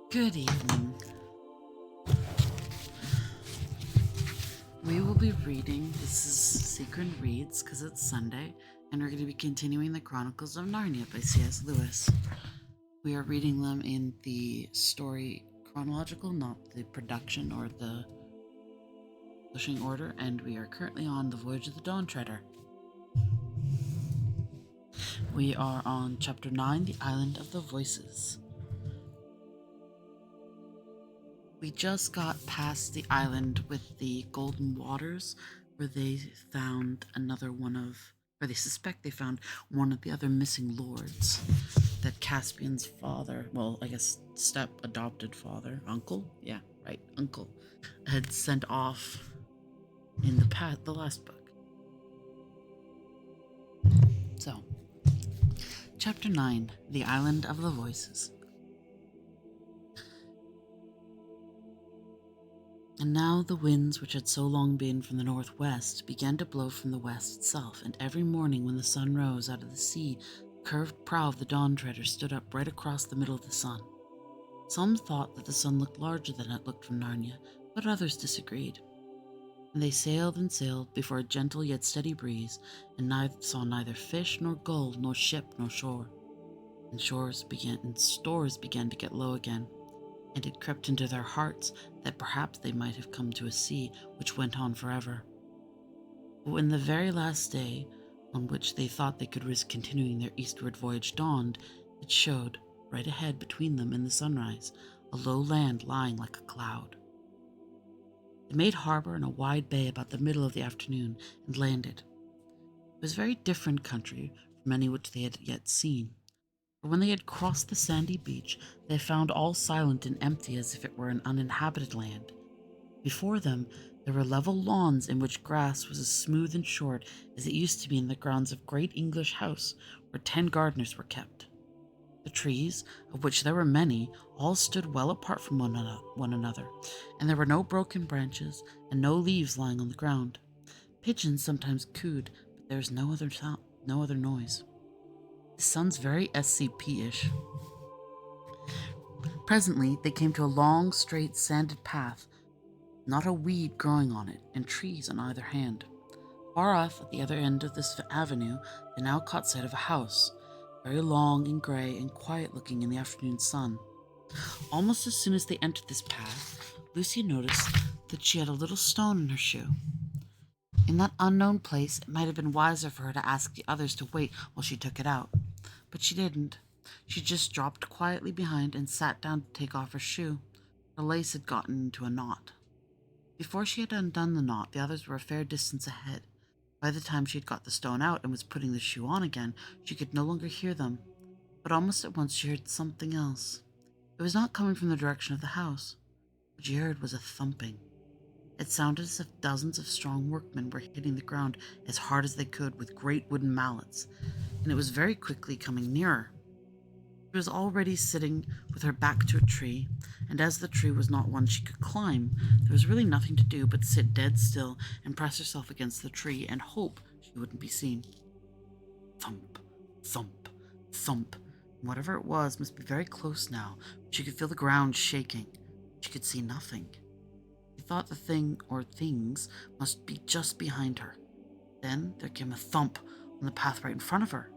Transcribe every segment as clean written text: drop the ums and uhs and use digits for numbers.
Good evening. We will be reading, this is Ceequin Reads because it's Sunday, and we're going to be continuing the Chronicles of Narnia by C.S. Lewis. We are reading them in the story chronological, not the production or the publishing order, and we are currently on The Voyage of the Dawn Treader. We are on Chapter 9, The Island of the Voices. We just got past the island with the golden waters where they found where they suspect they found one of the other missing lords that Caspian's father, well, I guess adopted father, uncle? Yeah, right, uncle, had sent off in the last book. So, Chapter 9, The Island of the Voices. And now the winds, which had so long been from the northwest, began to blow from the west itself, and every morning when the sun rose out of the sea, the curved prow of the Dawn Treader stood up right across the middle of the sun. Some thought that the sun looked larger than it looked from Narnia, but others disagreed. And they sailed and sailed before a gentle yet steady breeze, and saw neither fish nor gull nor ship nor shore. And stores began to get low again, and it crept into their hearts that perhaps they might have come to a sea which went on forever. But when the very last day, on which they thought they could risk continuing their eastward voyage, dawned, it showed, right ahead between them in the sunrise, a low land lying like a cloud. They made harbor in a wide bay about the middle of the afternoon and landed. It was a very different country from any which they had yet seen. For when they had crossed the sandy beach, they found all silent and empty as if it were an uninhabited land. Before them, there were level lawns in which grass was as smooth and short as it used to be in the grounds of great English house where 10 gardeners were kept. The trees, of which there were many, all stood well apart from one another, and there were no broken branches and no leaves lying on the ground. Pigeons sometimes cooed, but there was no other noise. The sun's very SCP-ish. Presently, they came to a long, straight, sanded path, not a weed growing on it, and trees on either hand. Far off at the other end of this avenue, they now caught sight of a house, very long and gray and quiet-looking in the afternoon sun. Almost as soon as they entered this path, Lucy noticed that she had a little stone in her shoe. In that unknown place, it might have been wiser for her to ask the others to wait while she took it out. But she didn't. She just dropped quietly behind and sat down to take off her shoe. Her lace had gotten into a knot. Before she had undone the knot, the others were a fair distance ahead. By the time she had got the stone out and was putting the shoe on again, she could no longer hear them. But almost at once she heard something else. It was not coming from the direction of the house. What she heard was a thumping. It sounded as if dozens of strong workmen were hitting the ground as hard as they could with great wooden mallets, and it was very quickly coming nearer. She was already sitting with her back to a tree, and as the tree was not one she could climb, there was really nothing to do but sit dead still and press herself against the tree and hope she wouldn't be seen. Thump, thump, thump. And whatever it was must be very close now. She could feel the ground shaking. She could see nothing. She thought the thing or things must be just behind her. Then there came a thump on the path right in front of her.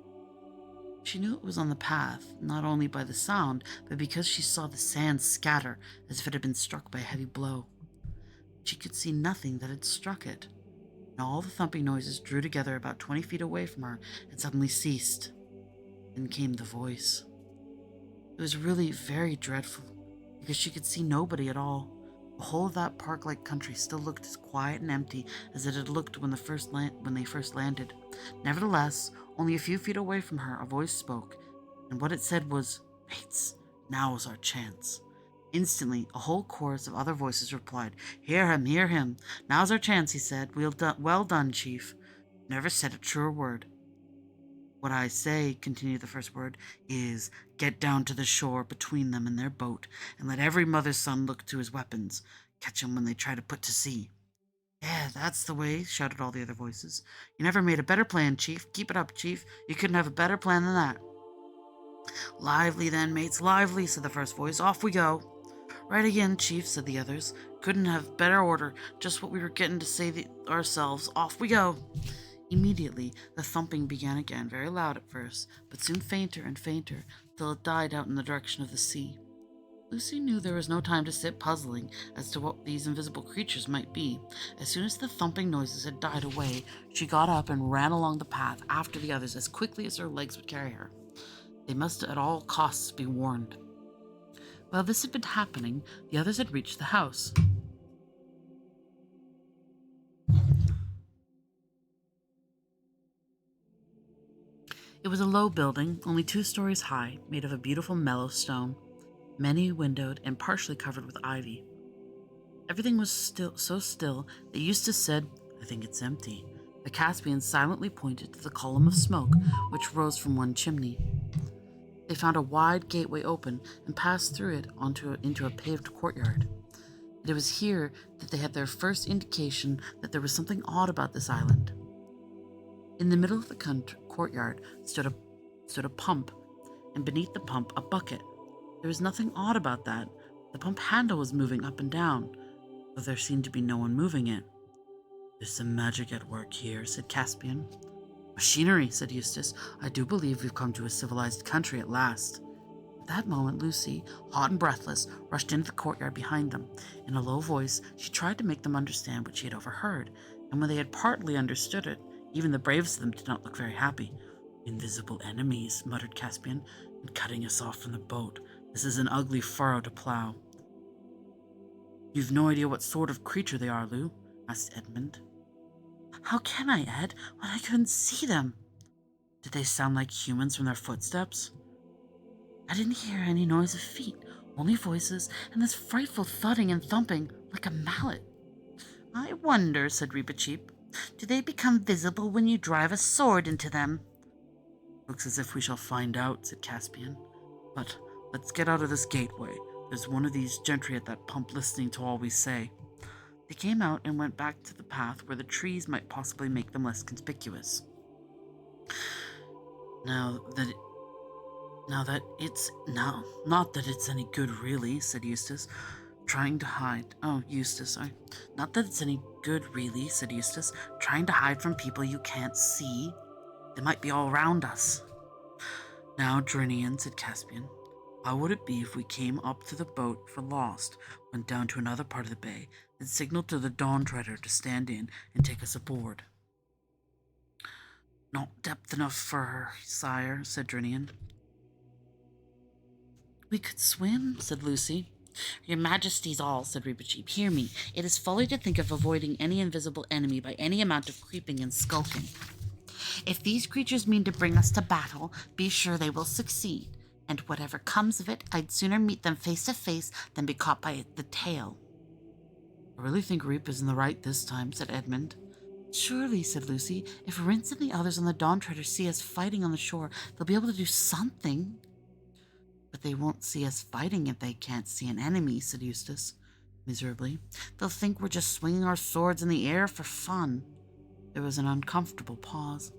She knew it was on the path, not only by the sound, but because she saw the sand scatter as if it had been struck by a heavy blow. She could see nothing that had struck it, and all the thumping noises drew together about 20 feet away from her and suddenly ceased. Then came the voice. It was really very dreadful, because she could see nobody at all. The whole of that park-like country still looked as quiet and empty as it had looked when they first landed. Nevertheless, only a few feet away from her, a voice spoke, and what it said was, "Mates, now is our chance." Instantly, a whole chorus of other voices replied, "Hear him, hear him. Now's our chance," he said. Well done, Chief. Never said a truer word. "What I say," continued the first word, "is get down to the shore between them and their boat, and let every mother's son look to his weapons. Catch 'em when they try to put to sea." "Yeah, that's the way," shouted all the other voices. "You never made a better plan, Chief. Keep it up, Chief. You couldn't have a better plan than that." "Lively then, mates, lively," said the first voice. "Off we go." Right again, Chief, said the others. Couldn't have better order. Just what we were getting to say ourselves. Off we go. Immediately, the thumping began again, very loud at first, but soon fainter and fainter, till it died out in the direction of the sea. Lucy knew there was no time to sit puzzling as to what these invisible creatures might be. As soon as the thumping noises had died away, she got up and ran along the path after the others as quickly as her legs would carry her. They must at all costs be warned. While this had been happening, the others had reached the house. It was a low building, only 2 stories high, made of a beautiful mellow stone, many windowed and partially covered with ivy. Everything was so still that Eustace said, "I think it's empty." The Caspian silently pointed to the column of smoke which rose from one chimney. They found a wide gateway open and passed through it into a paved courtyard. It was here that they had their first indication that there was something odd about this island. In the middle of the courtyard stood a pump, and beneath the pump a bucket. There was nothing odd about that. The pump handle was moving up and down, though there seemed to be no one moving it. "There's some magic at work here," said Caspian. "Machinery," said Eustace. "I do believe we've come to a civilized country at last." At that moment, Lucy, hot and breathless, rushed into the courtyard behind them. In a low voice, she tried to make them understand what she had overheard, and when they had partly understood it, even the bravest of them did not look very happy. "Invisible enemies," muttered Caspian, "and cutting us off from the boat. This is an ugly furrow to plough." "You've no idea what sort of creature they are, Lou?" asked Edmund. "How can I, Ed, when I couldn't see them?" "Did they sound like humans from their footsteps?" "I didn't hear any noise of feet, only voices, and this frightful thudding and thumping, like a mallet." "I wonder," said Reepicheep, "do they become visible when you drive a sword into them?" "Looks as if we shall find out," said Caspian. "But let's get out of this gateway. There's one of these gentry at that pump listening to all we say." They came out and went back to the path where the trees might possibly make them less conspicuous. Not that it's any good, really," said Eustace, trying to hide. Sorry. "Not that it's any good, really," said Eustace, "trying to hide from people you can't see. They might be all round us." "Now, Drinian," said Caspian, "how would it be if we came up to the boat for Lost, went down to another part of the bay, and signaled to the Dawn Treader to stand in and take us aboard?" "Not depth enough for her, sire," said Drinian. "We could swim," said Lucy. "Your Majesty's all," said Reepicheep. "Hear me. It is folly to think of avoiding any invisible enemy by any amount of creeping and skulking. If these creatures mean to bring us to battle, be sure they will succeed. And whatever comes of it, I'd sooner meet them face to face than be caught by the tail." "I really think Reep is in the right this time," said Edmund. "Surely," said Lucy, "if Rince and the others on the Dawn Treader see us fighting on the shore, they'll be able to do something." "But they won't see us fighting if they can't see an enemy," said Eustace, miserably. "They'll think we're just swinging our swords in the air for fun." There was an uncomfortable pause.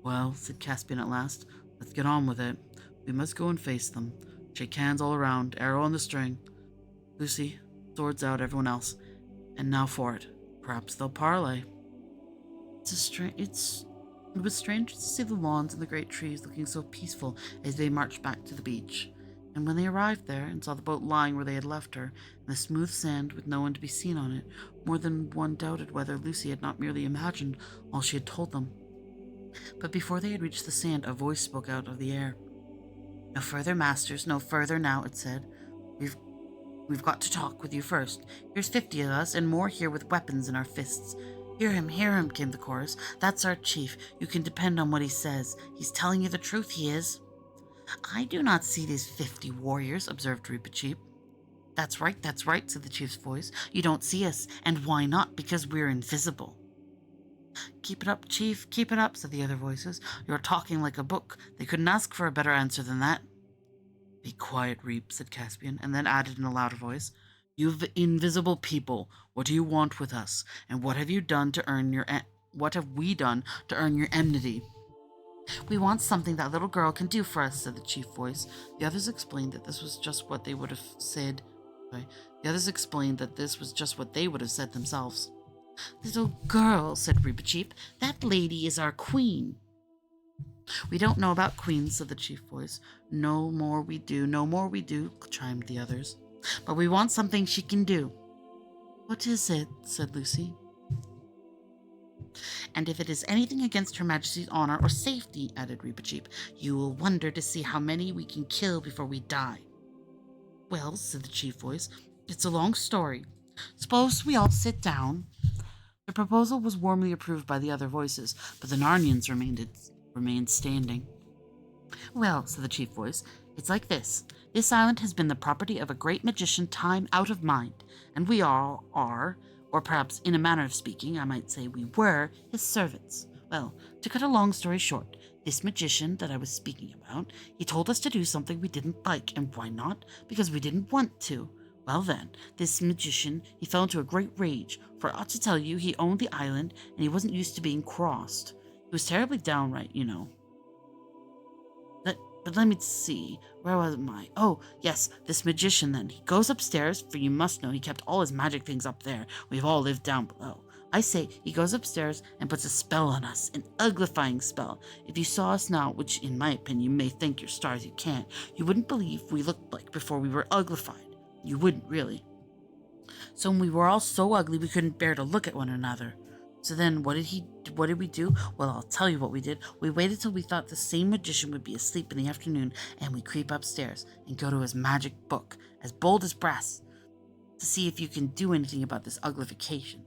"Well," said Caspian at last, "let's get on with it. We must go and face them. Shake hands all around, arrow on the string. Lucy, swords out, everyone else. And now for it. Perhaps they'll parley." It was strange to see the lawns and the great trees looking so peaceful as they marched back to the beach. And when they arrived there and saw the boat lying where they had left her, in the smooth sand with no one to be seen on it, more than one doubted whether Lucy had not merely imagined all she had told them. But before they had reached the sand, a voice spoke out of the air. "No further, masters, no further now," it said. We've got to talk with you first. Here's 50 of us, and more here with weapons in our fists." Hear him," came the chorus. "That's our chief. You can depend on what he says. He's telling you the truth, he is." "I do not see these 50 warriors," observed Reepicheep. That's right, said the chief's voice. "You don't see us, and why not? Because we're invisible." "Keep it up, chief, keep it up," said the other voices. "You're talking like a book. They couldn't ask for a better answer than that." "Be quiet, Reep," said Caspian, and then added in a louder voice, "You invisible people, what do you want with us, and what have we done to earn your enmity?" "We want something that little girl can do for us," said the chief voice. The others explained that this was just what they would have said Okay. The others explained that this was just what they would have said themselves. "Little girl," said Reepicheep, "that lady is our queen." "We don't know about queens," said the chief voice. "No more we do, no more we do," chimed the others. "But we want something she can do." "What is it?" said Lucy. "And if it is anything against Her Majesty's honor or safety," added Reepicheep, "you will wonder to see how many we can kill before we die." "Well," said the chief voice, "it's a long story. Suppose we all sit down." The proposal was warmly approved by the other voices, but the Narnians remained standing. "Well," said the chief voice, "it's like this. This island has been the property of a great magician time out of mind, and we all are, or perhaps in a manner of speaking, I might say we were, his servants. Well, to cut a long story short, this magician that I was speaking about, he told us to do something we didn't like, and why not? Because we didn't want to. Well then, this magician, he fell into a great rage, for I ought to tell you he owned the island, and he wasn't used to being crossed. He was terribly downright, you know. But let me see. Where was I? Oh, yes, this magician then. He goes upstairs, for you must know he kept all his magic things up there. We've all lived down below. I say, he goes upstairs and puts a spell on us, an uglifying spell. If you saw us now, which in my opinion you may think your stars you can't, you wouldn't believe we looked like before we were uglified. You wouldn't, really. So when we were all so ugly we couldn't bear to look at one another. So then what did we do? Well, I'll tell you what we did. We waited till we thought the same magician would be asleep in the afternoon, and we creep upstairs and go to his magic book, as bold as brass, to see if you can do anything about this uglification.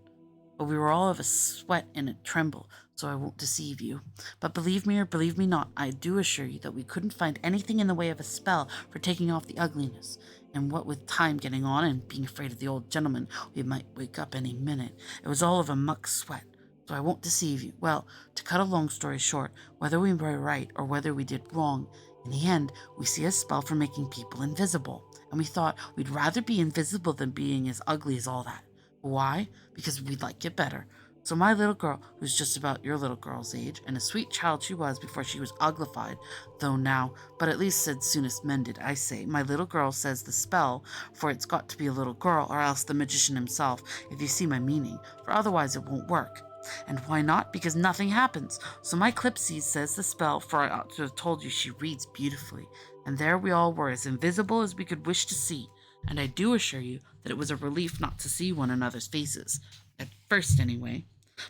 But we were all of a sweat and a tremble, so I won't deceive you. But believe me or believe me not, I do assure you that we couldn't find anything in the way of a spell for taking off the ugliness. And what with time getting on and being afraid of the old gentleman, we might wake up any minute. It was all of a muck sweat, so I won't deceive you. Well, to cut a long story short, whether we were right or whether we did wrong, in the end, we see a spell for making people invisible. And we thought we'd rather be invisible than being as ugly as all that. Why? Because we'd like it better. So my little girl, who's just about your little girl's age, and a sweet child she was before she was uglified, though now, but at least said soonest mended, I say, my little girl says the spell, for it's got to be a little girl, or else the magician himself, if you see my meaning, for otherwise it won't work. And why not? Because nothing happens. So my Clipsy says the spell, for I ought to have told you she reads beautifully. And there we all were, as invisible as we could wish to see. And I do assure you that it was a relief not to see one another's faces. At first, anyway.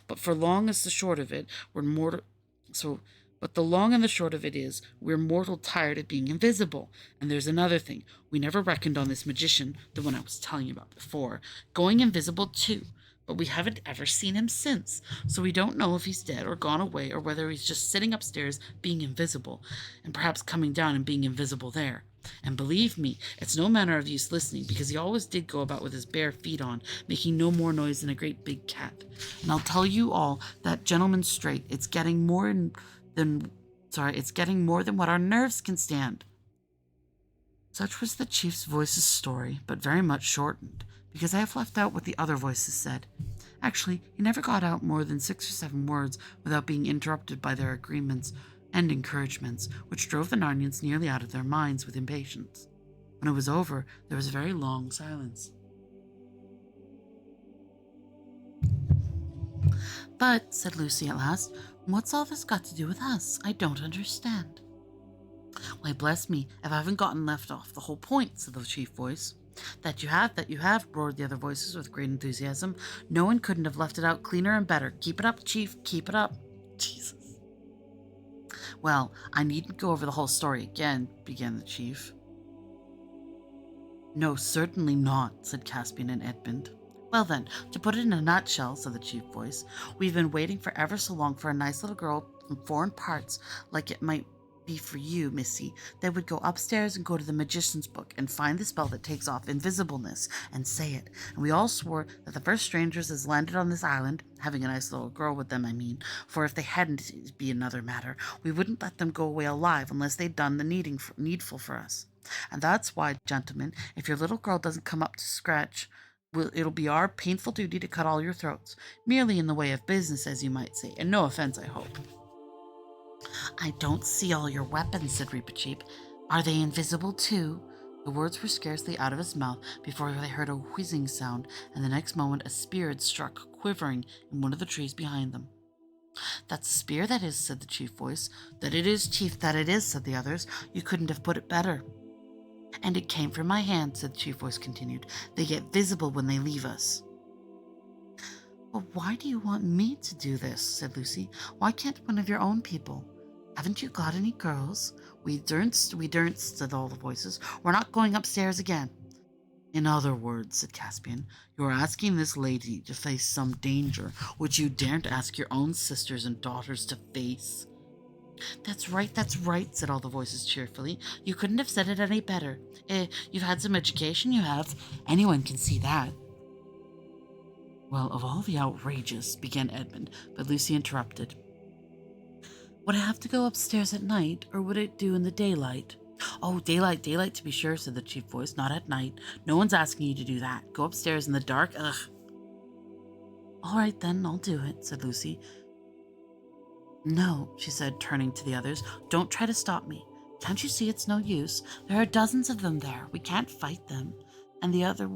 But for long as the short of it, we're mortal. But the long and the short of it is, we're mortal tired of being invisible. And there's another thing. We never reckoned on this magician, the one I was telling you about before, going invisible too. But we haven't ever seen him since, so we don't know if he's dead or gone away or whether he's just sitting upstairs being invisible, and perhaps coming down and being invisible there. And believe me, it's no manner of use listening, because he always did go about with his bare feet on, making no more noise than a great big cat. And I'll tell you all, that gentleman's straight. It's getting more than what our nerves can stand. Such was the chief's voice's story, but very much shortened, because I have left out what the other voices said. Actually, he never got out more than 6 or 7 words without being interrupted by their agreements and encouragements, which drove the Narnians nearly out of their minds with impatience. When it was over, there was a very long silence. "But," said Lucy at last, "what's all this got to do with us? I don't understand." "Why, bless me, if I haven't gotten left off the whole point," said the chief voice. That you have," roared the other voices with great enthusiasm. "No one couldn't have left it out cleaner and better. Keep it up, chief, keep it up." Jesus. "Well, I needn't go over the whole story again," began the chief. "No, certainly not," said Caspian and Edmund. "Well then, to put it in a nutshell," said the chief voice, "we've been waiting for ever so long for a nice little girl from foreign parts, like it might be for you, Missy, that would go upstairs and go to the magician's book and find the spell that takes off invisibleness and say it. And we all swore that the first strangers as landed on this island, having a nice little girl with them, I mean, for if they hadn't, it'd be another matter, we wouldn't let them go away alive unless they'd done the needful for us. And that's why, gentlemen, if your little girl doesn't come up to scratch, it'll be our painful duty to cut all your throats, merely in the way of business, as you might say, and no offense, I hope." "I don't see all your weapons," said Reepicheep. "Are they invisible too?" The words were scarcely out of his mouth before they heard a whizzing sound, and the next moment a spear had struck, quivering, in one of the trees behind them. "That's a spear, that is," said the chief voice. "That it is, chief, that it is," said the others. "You couldn't have put it better." "And it came from my hand," said the chief voice continued. "They get visible when they leave us." "Well, why do you want me to do this?" said Lucy. "Why can't one of your own people? Haven't you got any girls?" We daren't, said all the voices. "We're not going upstairs again." "In other words," said Caspian, "you are asking this lady to face some danger which you daren't ask your own sisters and daughters to face." That's right, said all the voices cheerfully. "You couldn't have said it any better. You've had some education, you have. Anyone can see that." "Well, of all the outrageous," began Edmund, but Lucy interrupted. "Would I have to go upstairs at night, or would it do in the daylight?" "Oh, daylight, to be sure," said the chief voice. "Not at night. No one's asking you to do that. Go upstairs in the dark. Ugh." "All right, then, I'll do it," said Lucy. "No," she said, turning to the others. "Don't try to stop me. Can't you see it's no use? There are dozens of them there. We can't fight them. And the other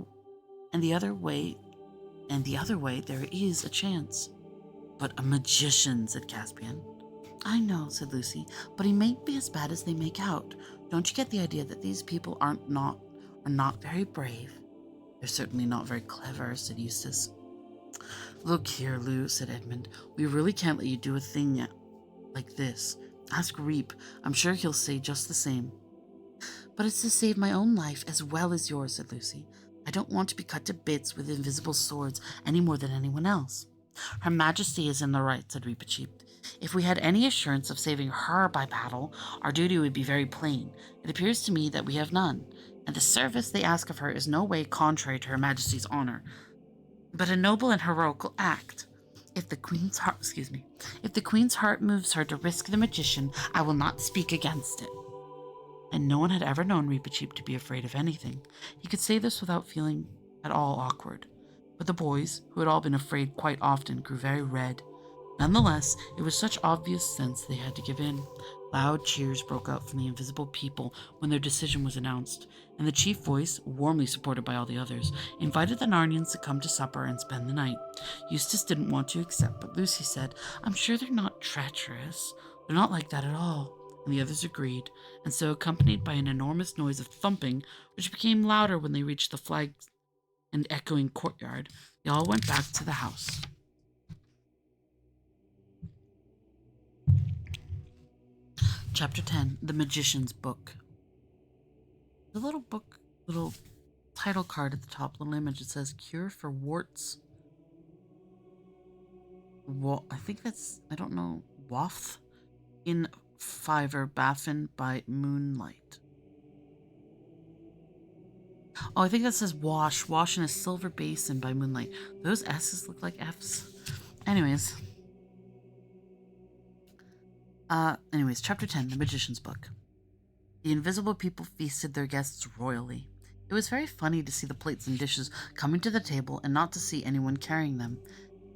way, there is a chance." "But a magician," said Caspian. "I know," said Lucy, "but he mayn't be as bad as they make out. Don't you get the idea that these people are not very brave?" "They're certainly not very clever," said Eustace. "Look here, Lou," said Edmund, "we really can't let you do a thing like this. Ask Reap. I'm sure he'll say just the same." "But it's to save my own life as well as yours," said Lucy. "I don't want to be cut to bits with invisible swords any more than anyone else." "Her Majesty is in the right," said Reepicheep. "If we had any assurance of saving her by battle, our duty would be very plain. It appears to me that we have none, and the service they ask of her is no way contrary to Her Majesty's honor, but a noble and heroical act. If the Queen's heart moves her to risk the magician, I will not speak against it." And no one had ever known Reepicheep to be afraid of anything. He could say this without feeling at all awkward. But the boys, who had all been afraid quite often, grew very red. Nonetheless, it was such obvious sense they had to give in. Loud cheers broke out from the invisible people when their decision was announced, and the chief voice, warmly supported by all the others, invited the Narnians to come to supper and spend the night. Eustace didn't want to accept, but Lucy said, "I'm sure they're not treacherous. They're not like that at all." And the others agreed, and so, accompanied by an enormous noise of thumping, which became louder when they reached the flagged and echoing courtyard, they all went back to the house. Chapter 10, The Magician's Book. The little title card at the top, little image, it says Cure for Warts. I think that's, I don't know, Waff in Fiver Baffin by Moonlight. Oh, I think that says Wash in a Silver Basin by Moonlight. Those S's look like F's. Anyways, Chapter 10, The Magician's Book. The invisible people feasted their guests royally. It was very funny to see the plates and dishes coming to the table and not to see anyone carrying them.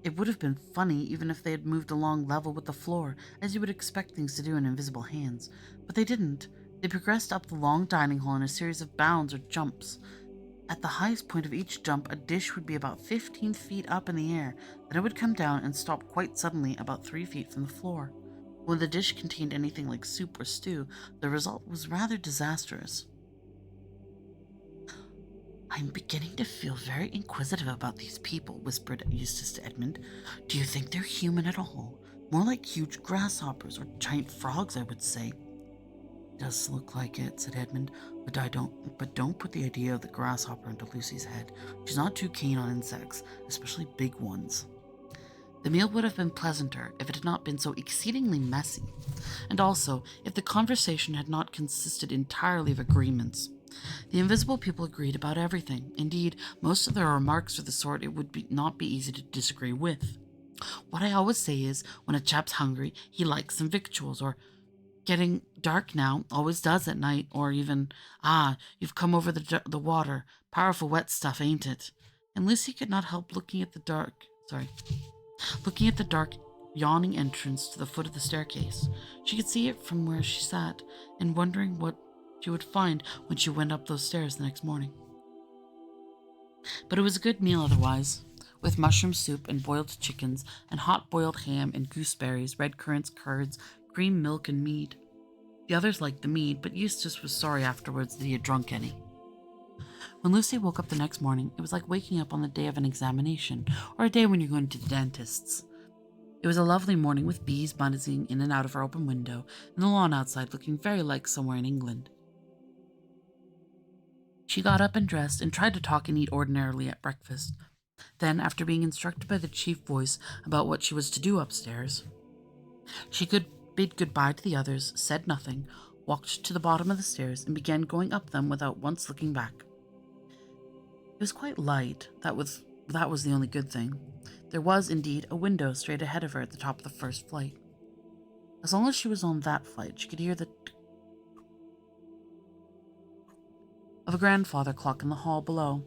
It would have been funny even if they had moved along level with the floor, as you would expect things to do in invisible hands. But they didn't. They progressed up the long dining hall in a series of bounds or jumps. At the highest point of each jump, a dish would be about 15 feet up in the air, then it would come down and stop quite suddenly about 3 feet from the floor. When the dish contained anything like soup or stew, the result was rather disastrous. "I'm beginning to feel very inquisitive about these people," whispered Eustace to Edmund. "Do you think they're human at all? More like huge grasshoppers or giant frogs, I would say." "It does look like it," said Edmund, but don't put the idea of the grasshopper into Lucy's head. She's not too keen on insects, especially big ones. The meal would have been pleasanter if it had not been so exceedingly messy, and also if the conversation had not consisted entirely of agreements. The invisible people agreed about everything. Indeed, most of their remarks were the sort it would not be easy to disagree with. "What I always say is, when a chap's hungry, he likes some victuals, or getting dark now, always does at night, or even, you've come over the water, powerful wet stuff, ain't it?" And Lucy could not help looking at the dark, yawning entrance to the foot of the staircase. She could see it from where she sat, and wondering what she would find when she went up those stairs the next morning. But it was a good meal otherwise, with mushroom soup and boiled chickens, and hot boiled ham and gooseberries, red currants, curds, cream milk, and mead. The others liked the mead, but Eustace was sorry afterwards that he had drunk any. When Lucy woke up the next morning, it was like waking up on the day of an examination, or a day when you're going to the dentist's. It was a lovely morning with bees buzzing in and out of her open window, and the lawn outside looking very like somewhere in England. She got up and dressed and tried to talk and eat ordinarily at breakfast. Then, after being instructed by the chief voice about what she was to do upstairs, she could bid goodbye to the others, said nothing, walked to the bottom of the stairs, and began going up them without once looking back. It was quite light. That was the only good thing. There was, indeed, a window straight ahead of her at the top of the first flight. As long as she was on that flight, she could hear the of a grandfather clock in the hall below.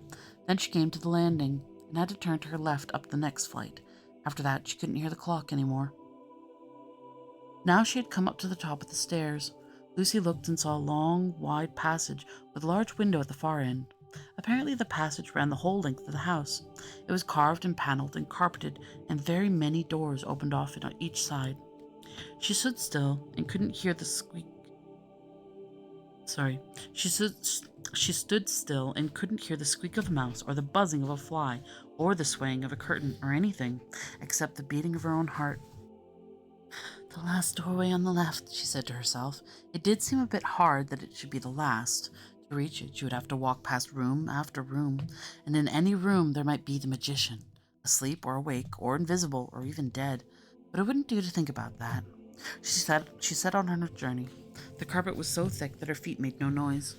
Then she came to the landing and had to turn to her left up the next flight. After that, she couldn't hear the clock anymore. Now she had come up to the top of the stairs. Lucy looked and saw a long, wide passage with a large window at the far end. Apparently the passage ran the whole length of the house. It was carved and panelled and carpeted, and very many doors opened off it on each side. She stood still and couldn't hear the squeak. Sorry. She stood still and couldn't hear the squeak of a mouse or the buzzing of a fly or the swaying of a curtain or anything except the beating of her own heart. The last doorway on the left, she said to herself. It did seem a bit hard that it should be the last. To reach it, she would have to walk past room after room, and in any room there might be the magician, asleep or awake or invisible or even dead. But it wouldn't do to think about that. She set on her journey. The carpet was so thick that her feet made no noise.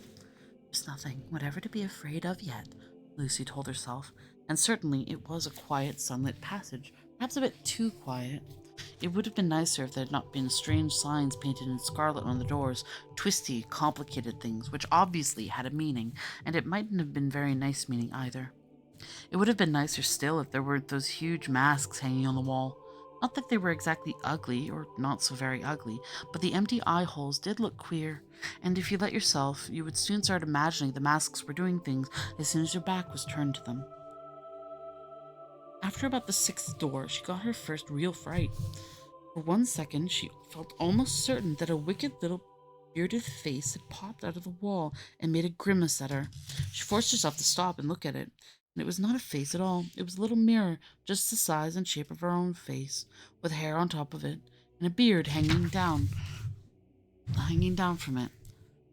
There's nothing whatever to be afraid of yet, Lucy told herself, and certainly it was a quiet, sunlit passage, perhaps a bit too quiet. It would have been nicer if there had not been strange signs painted in scarlet on the doors, twisty, complicated things, which obviously had a meaning, and it mightn't have been very nice meaning either. It would have been nicer still if there weren't those huge masks hanging on the wall. Not that they were exactly ugly, or not so very ugly, but the empty eye holes did look queer, and if you let yourself, you would soon start imagining the masks were doing things as soon as your back was turned to them. After about the sixth door, she got her first real fright. For 1 second, she felt almost certain that a wicked little bearded face had popped out of the wall and made a grimace at her. She forced herself to stop and look at it, and it was not a face at all. It was a little mirror, just the size and shape of her own face, with hair on top of it, and a beard hanging down from it,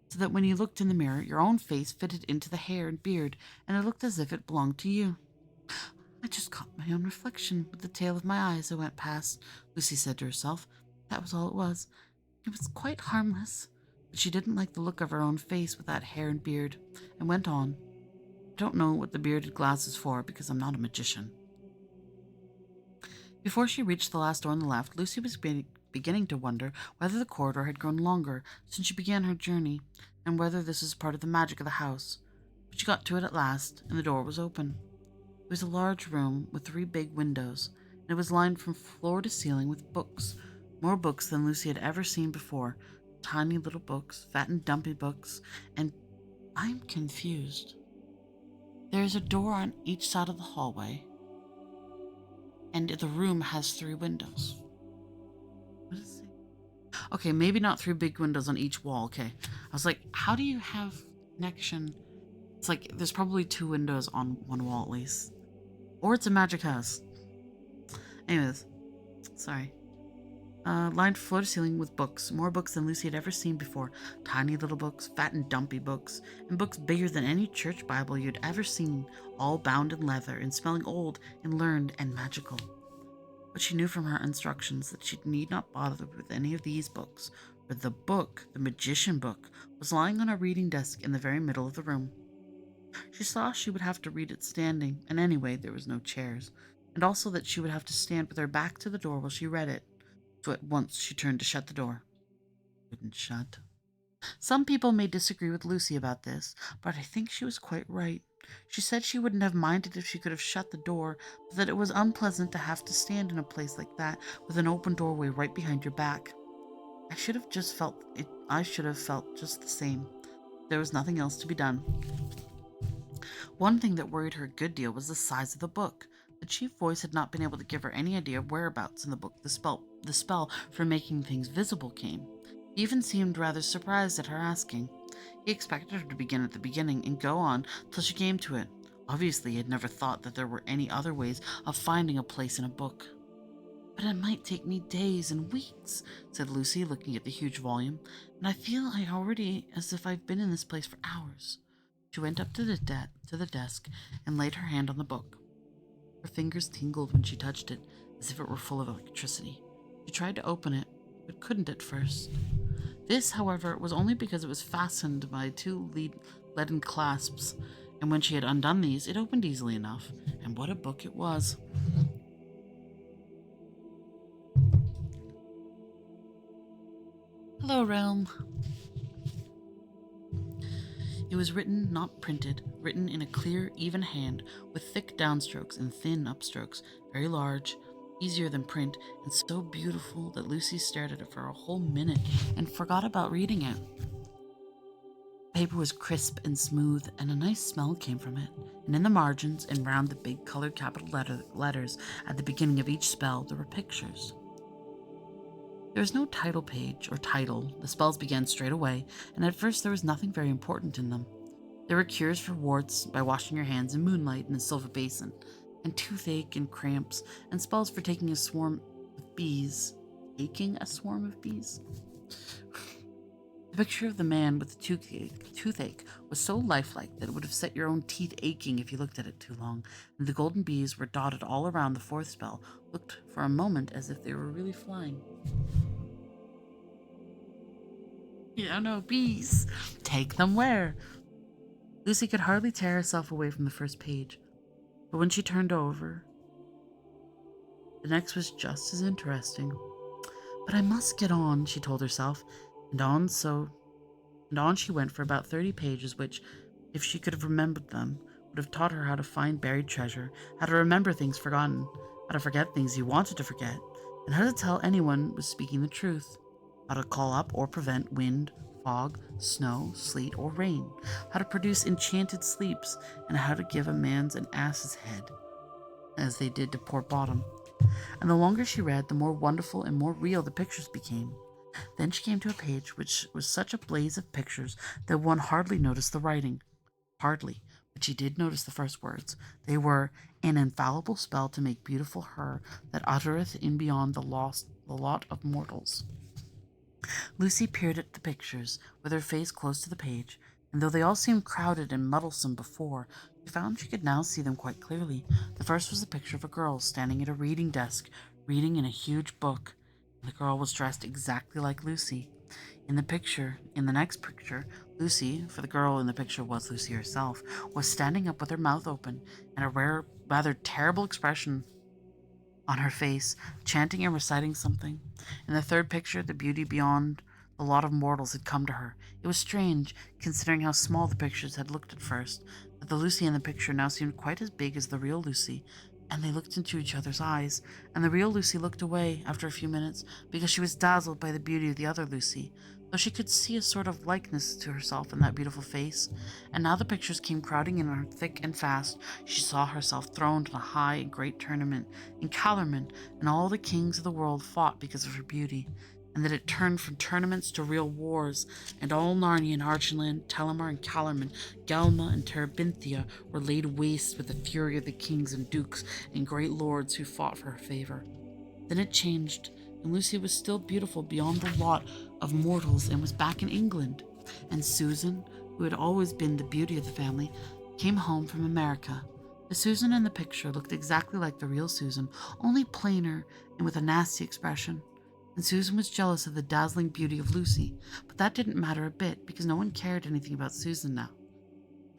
so that when you looked in the mirror, your own face fitted into the hair and beard, and it looked as if it belonged to you. I just caught my own reflection with the tail of my eye as I went past, Lucy said to herself. That was all it was. It was quite harmless, but she didn't like the look of her own face with that hair and beard, and went on. I don't know what the bearded glass is for, because I'm not a magician. Before she reached the last door on the left, Lucy was beginning to wonder whether the corridor had grown longer since she began her journey, and whether this was part of the magic of the house. But she got to it at last, and the door was open. It was a large room with 3 big windows, and it was lined from floor to ceiling with books, more books than Lucy had ever seen before, tiny little books, fat and dumpy books, and I'm confused. There is a door on each side of the hallway, and the room has 3 windows. What does it say? Okay, maybe not 3 big windows on each wall, okay. I was like, how do you have connection? It's like, there's probably 2 windows on one wall at least. Or it's a magic house. Anyways, sorry. Lined floor to ceiling with books. More books than Lucy had ever seen before. Tiny little books, fat and dumpy books, and books bigger than any church Bible you'd ever seen, all bound in leather and smelling old and learned and magical. But she knew from her instructions that she need not bother with any of these books, for the book, the magician book, was lying on a reading desk in the very middle of the room. She saw she would have to read it standing, and anyway, there was no chairs, and also that she would have to stand with her back to the door while she read it. So at once she turned to shut the door. It wouldn't shut. Some people may disagree with Lucy about this, but I think she was quite right. She said she wouldn't have minded if she could have shut the door, but that it was unpleasant to have to stand in a place like that with an open doorway right behind your back. I should have felt just the same. there was nothing else to be done. One thing that worried her a good deal was the size of the book. The chief voice had not been able to give her any idea of whereabouts in the book the spell for making things visible came. He even seemed rather surprised at her asking. He expected her to begin at the beginning and go on till she came to it. Obviously, he had never thought that there were any other ways of finding a place in a book. But it might take me days and weeks, said Lucy, looking at the huge volume, and I feel as if I've been in this place for hours. She went up to the desk and laid her hand on the book. Her fingers tingled when she touched it, as if it were full of electricity. She tried to open it, but couldn't at first. This, however, was only because it was fastened by two leaden clasps, and when she had undone these, it opened easily enough. And what a book it was! Hello, Realm. It was written, not printed, written in a clear, even hand, with thick downstrokes and thin upstrokes, very large, easier than print, and so beautiful that Lucy stared at it for a whole minute and forgot about reading it. The paper was crisp and smooth, and a nice smell came from it, and in the margins and round the big colored capital letters at the beginning of each spell there were pictures. There was no title page or title. The spells began straight away, and at first there was nothing very important in them. There were cures for warts by washing your hands in moonlight in a silver basin, and toothache and cramps, and spells for taking a swarm of bees. Taking a swarm of bees? The picture of the man with the toothache was so lifelike that it would have set your own teeth aching if you looked at it too long, and the golden bees were dotted all around the fourth spell, looked for a moment as if they were really flying. Yeah, no, bees. Take them where? Lucy could hardly tear herself away from the first page, but when she turned over, the next was just as interesting. But I must get on, she told herself, and on she went for about 30 pages, which, if she could have remembered them, would have taught her how to find buried treasure, how to remember things forgotten, how to forget things you wanted to forget, and how to tell anyone was speaking the truth, how to call up or prevent wind, fog, snow, sleet, or rain, how to produce enchanted sleeps, and how to give a man's an ass's head, as they did to poor Bottom. And the longer she read, the more wonderful and more real the pictures became. Then she came to a page which was such a blaze of pictures that one hardly noticed the writing. Hardly, but she did notice the first words. They were, "An infallible spell to make beautiful her that uttereth in beyond the lot of mortals." Lucy peered at the pictures, with her face close to the page, and though they all seemed crowded and muddlesome before, she found she could now see them quite clearly. The first was a picture of a girl standing at a reading desk, reading in a huge book. The girl was dressed exactly like Lucy. In the next picture, Lucy, for the girl in the picture was Lucy herself, was standing up with her mouth open and a rather terrible expression on her face, chanting and reciting something. In the third picture, the beauty beyond the lot of mortals had come to her. It was strange, considering how small the pictures had looked at first, that the Lucy in the picture now seemed quite as big as the real Lucy, and they looked into each other's eyes, and the real Lucy looked away after a few minutes because she was dazzled by the beauty of the other Lucy, though she could see a sort of likeness to herself in that beautiful face. And now the pictures came crowding in on her thick and fast. She saw herself throned in a high and great tournament in Calormen, and all the kings of the world fought because of her beauty, and that it turned from tournaments to real wars, and all Narnia and Archenland, Telemar and Calormen, Galma and Terabithia were laid waste with the fury of the kings and dukes and great lords who fought for her favor. Then it changed, and Lucy was still beautiful beyond the lot of mortals and was back in England. And Susan, who had always been the beauty of the family, came home from America. The Susan in the picture looked exactly like the real Susan, only plainer and with a nasty expression. And Susan was jealous of the dazzling beauty of Lucy, but that didn't matter a bit because no one cared anything about Susan now.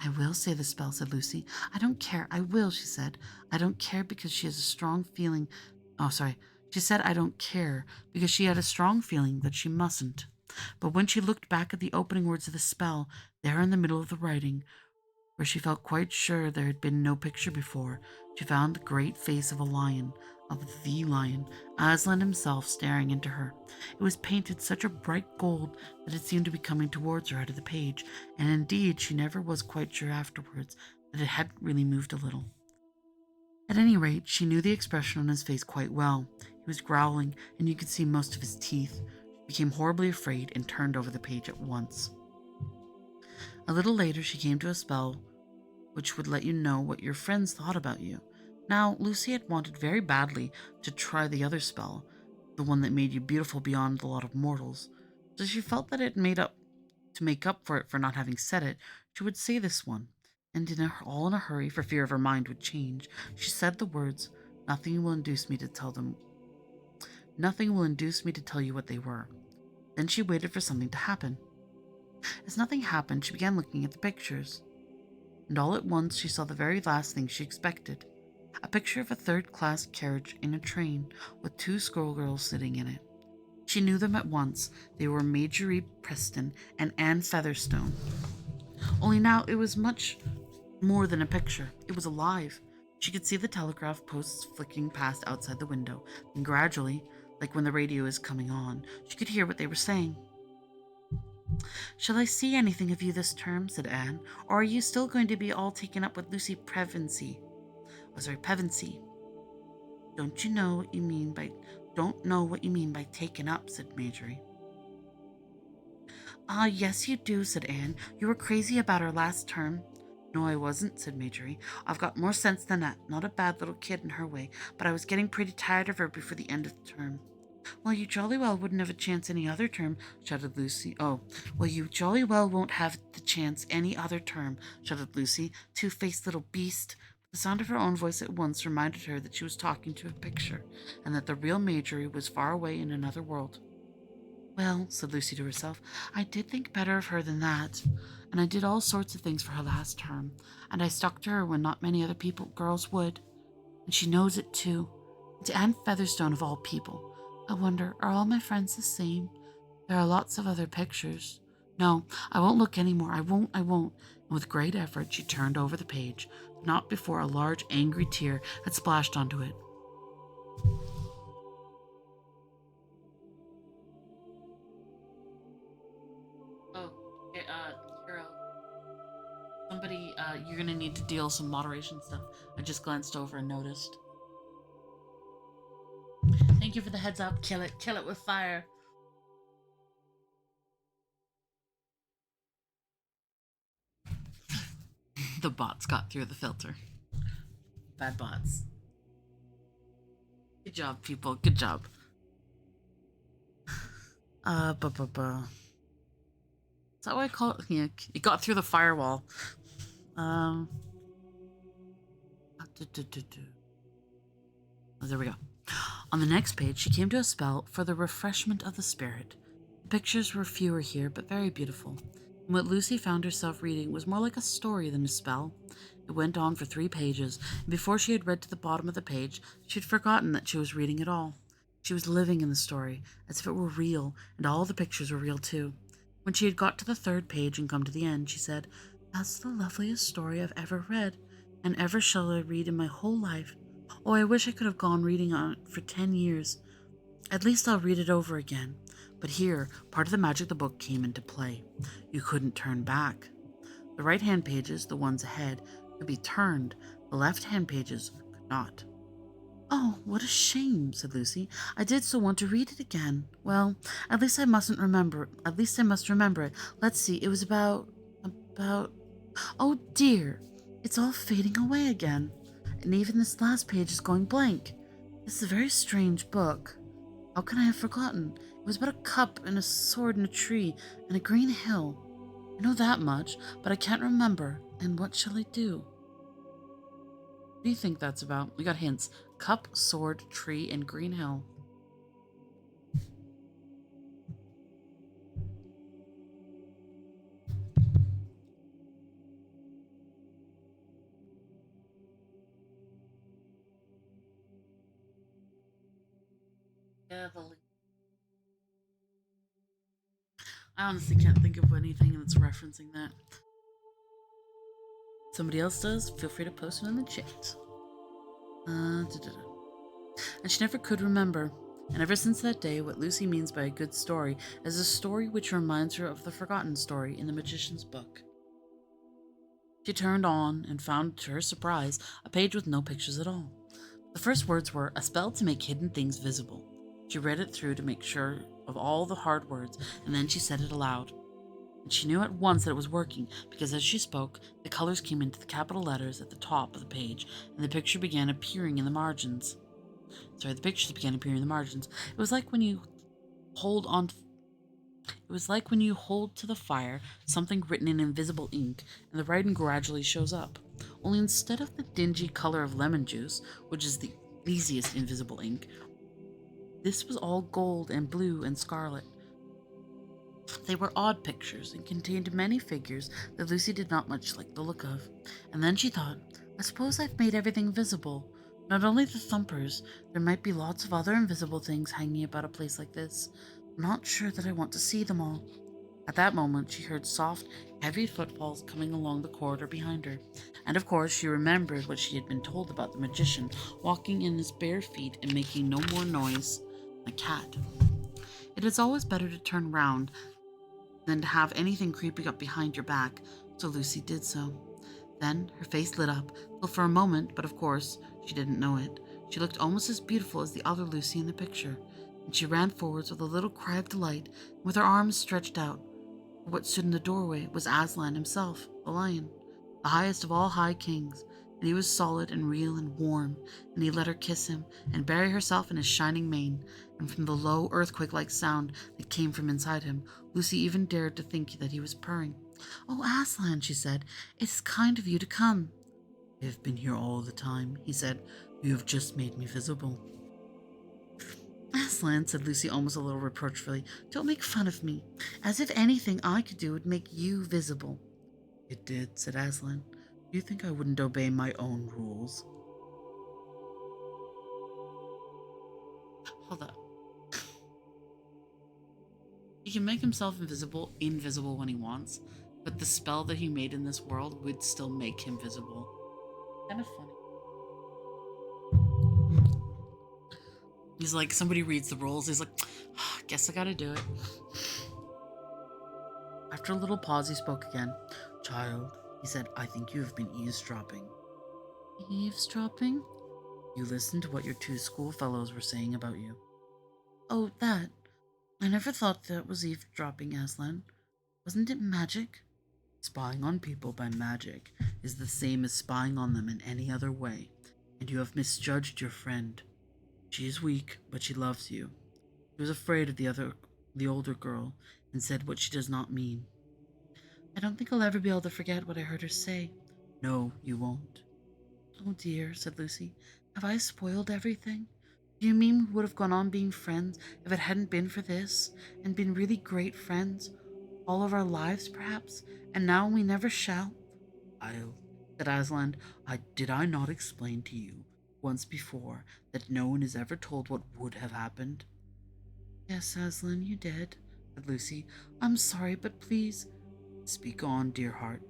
"I will say the spell," said Lucy. "I don't care. I will," she said. "I don't care because she has a strong feeling." Oh, sorry. She said I don't care because she had a strong feeling that she mustn't. But when she looked back at the opening words of the spell, there in the middle of the writing, where she felt quite sure there had been no picture before, She found the great face of a lion, of the lion, Aslan himself, staring into her. It was painted such a bright gold that it seemed to be coming towards her out of the page, and indeed she never was quite sure afterwards that it hadn't really moved a little. At any rate, she knew the expression on his face quite well. He was growling, and you could see most of his teeth. She became horribly afraid and turned over the page at once. A little later, she came to a spell which would let you know what your friends thought about you. Now, Lucy had wanted very badly to try the other spell, the one that made you beautiful beyond the lot of mortals. So she felt that to make up for it for not having said it, she would say this one. And all in a hurry, for fear of her mind would change, she said the words, "Nothing will induce me to tell them. Nothing will induce me to tell you what they were." Then she waited for something to happen. As nothing happened, she began looking at the pictures. And all at once she saw the very last thing she expected. A picture of a third-class carriage in a train, with two schoolgirls sitting in it. She knew them at once. They were Marjorie Preston and Anne Featherstone. Only now it was much more than a picture. It was alive. She could see the telegraph posts flicking past outside the window, and gradually, like when the radio is coming on, she could hear what they were saying. "Shall I see anything of you this term?" said Anne, "or are you still going to be all taken up with Lucy Pevensey? Pevensey. Don't know what you mean by taken up," said Marjorie. "Ah, yes, you do," said Anne. "You were crazy about her last term." "No, I wasn't," said Marjorie. "I've got more sense than that. Not a bad little kid in her way, but I was getting pretty tired of her before the end of the term." "Well, you jolly well wouldn't have a chance any other term," shouted Lucy. "Oh, well, you jolly well won't have the chance any other term," shouted Lucy. "Two-faced little beast." The sound of her own voice at once reminded her that she was talking to a picture, and that the real Marjorie was far away in another world. "Well," said Lucy to herself, "I did think better of her than that, and I did all sorts of things for her last term, and I stuck to her when not many other girls would, and she knows it too. And to Anne Featherstone of all people. I wonder, are all my friends the same? There are lots of other pictures. No, I won't look any more. I won't. And with great effort, she turned over the page, not before a large, angry tear had splashed onto it. Oh, okay, Kira, somebody, you're gonna need to deal some moderation stuff. I just glanced over and noticed. Thank you for the heads up. Kill it with fire. The bots got through the filter. Bad bots. Good job, people. Good job. Is that what I call it? Yeah, it got through the firewall. Um. Oh, there we go. On the next page, she came to a spell for the refreshment of the spirit. The pictures were fewer here, but very beautiful. And what Lucy found herself reading was more like a story than a spell. It went on for 3 pages, and before she had read to the bottom of the page, she had forgotten that she was reading at all. She was living in the story, as if it were real, and all the pictures were real too. When she had got to the 3rd page and come to the end, she said, "That's the loveliest story I've ever read, and ever shall I read in my whole life. Oh, I wish I could have gone reading on it for 10 years. At least I'll read it over again." But here, part of the magic of the book came into play. You couldn't turn back. The right-hand pages, the ones ahead, could be turned. The left-hand pages could not. "Oh, what a shame," said Lucy. "I did so want to read it again. Well, at least I must remember it. Let's see, it was about... Oh dear, it's all fading away again. And even this last page is going blank. This is a very strange book. How can I have forgotten? It was about a cup and a sword and a tree and a green hill. I know that much, but I can't remember. And what shall I do?" What do you think that's about? We got hints. Cup, sword, tree, and green hill. Yeah, I honestly can't think of anything that's referencing that. Somebody else does? Feel free to post it in the chat. And she never could remember. And ever since that day, what Lucy means by a good story is a story which reminds her of the forgotten story in the magician's book. She turned on and found, to her surprise, a page with no pictures at all. The first words were, "A spell to make hidden things visible." She read it through to make sure of all the hard words, and then she said it aloud. And she knew at once that it was working, because as she spoke, the colors came into the capital letters at the top of the page, and the picture began appearing in the margins. The pictures began appearing in the margins. It was like when you hold on It was like when you hold to the fire something written in invisible ink, and the writing gradually shows up. Only instead of the dingy color of lemon juice, which is the easiest invisible ink, this was all gold and blue and scarlet. They were odd pictures and contained many figures that Lucy did not much like the look of. And then she thought, I suppose I've made everything visible. Not only the thumpers, there might be lots of other invisible things hanging about a place like this. I'm not sure that I want to see them all. At that moment, she heard soft, heavy footfalls coming along the corridor behind her, and of course she remembered what she had been told about the magician walking in his bare feet and making no more noise than a cat. It is always better to turn round than to have anything creeping up behind your back, so Lucy did so. Then her face lit up, till for a moment, but of course she didn't know it, she looked almost as beautiful as the other Lucy in the picture, and she ran forwards with a little cry of delight, with her arms stretched out. What stood in the doorway was Aslan himself, the lion, the highest of all high kings, and he was solid and real and warm, and he let her kiss him and bury herself in his shining mane, and from the low earthquake-like sound that came from inside him, Lucy even dared to think that he was purring. "Oh, Aslan," she said, "it is kind of you to come." "I have been here all the time," he said. "You have just made me visible." "Aslan," said Lucy almost a little reproachfully, "don't make fun of me, as if anything I could do would make you visible." "It did," said Aslan. "Do you think I wouldn't obey my own rules?" Hold up. He can make himself invisible when he wants, but the spell that he made in this world would still make him visible. Kind of funny. He's like, somebody reads the rules. He's like, guess I gotta do it. After a little pause, he spoke again. "Child," he said, "I think you have been eavesdropping." "Eavesdropping?" "You listened to what your two schoolfellows were saying about you." "Oh, that. I never thought that was eavesdropping, Aslan. Wasn't it magic?" "Spying on people by magic is the same as spying on them in any other way, and you have misjudged your friend. She is weak, but she loves you. She was afraid of the older girl, and said what she does not mean." "I don't think I'll ever be able to forget what I heard her say." "No, you won't." "Oh dear," said Lucy, "have I spoiled everything? Do you mean we would have gone on being friends if it hadn't been for this, and been really great friends, all of our lives perhaps, and now we never shall?" "I'll," said Aslan. Did I not explain to you once before that no one is ever told what would have happened?" "Yes, Aslan, you did," said Lucy. "I'm sorry, but please—" "Speak on, dear heart."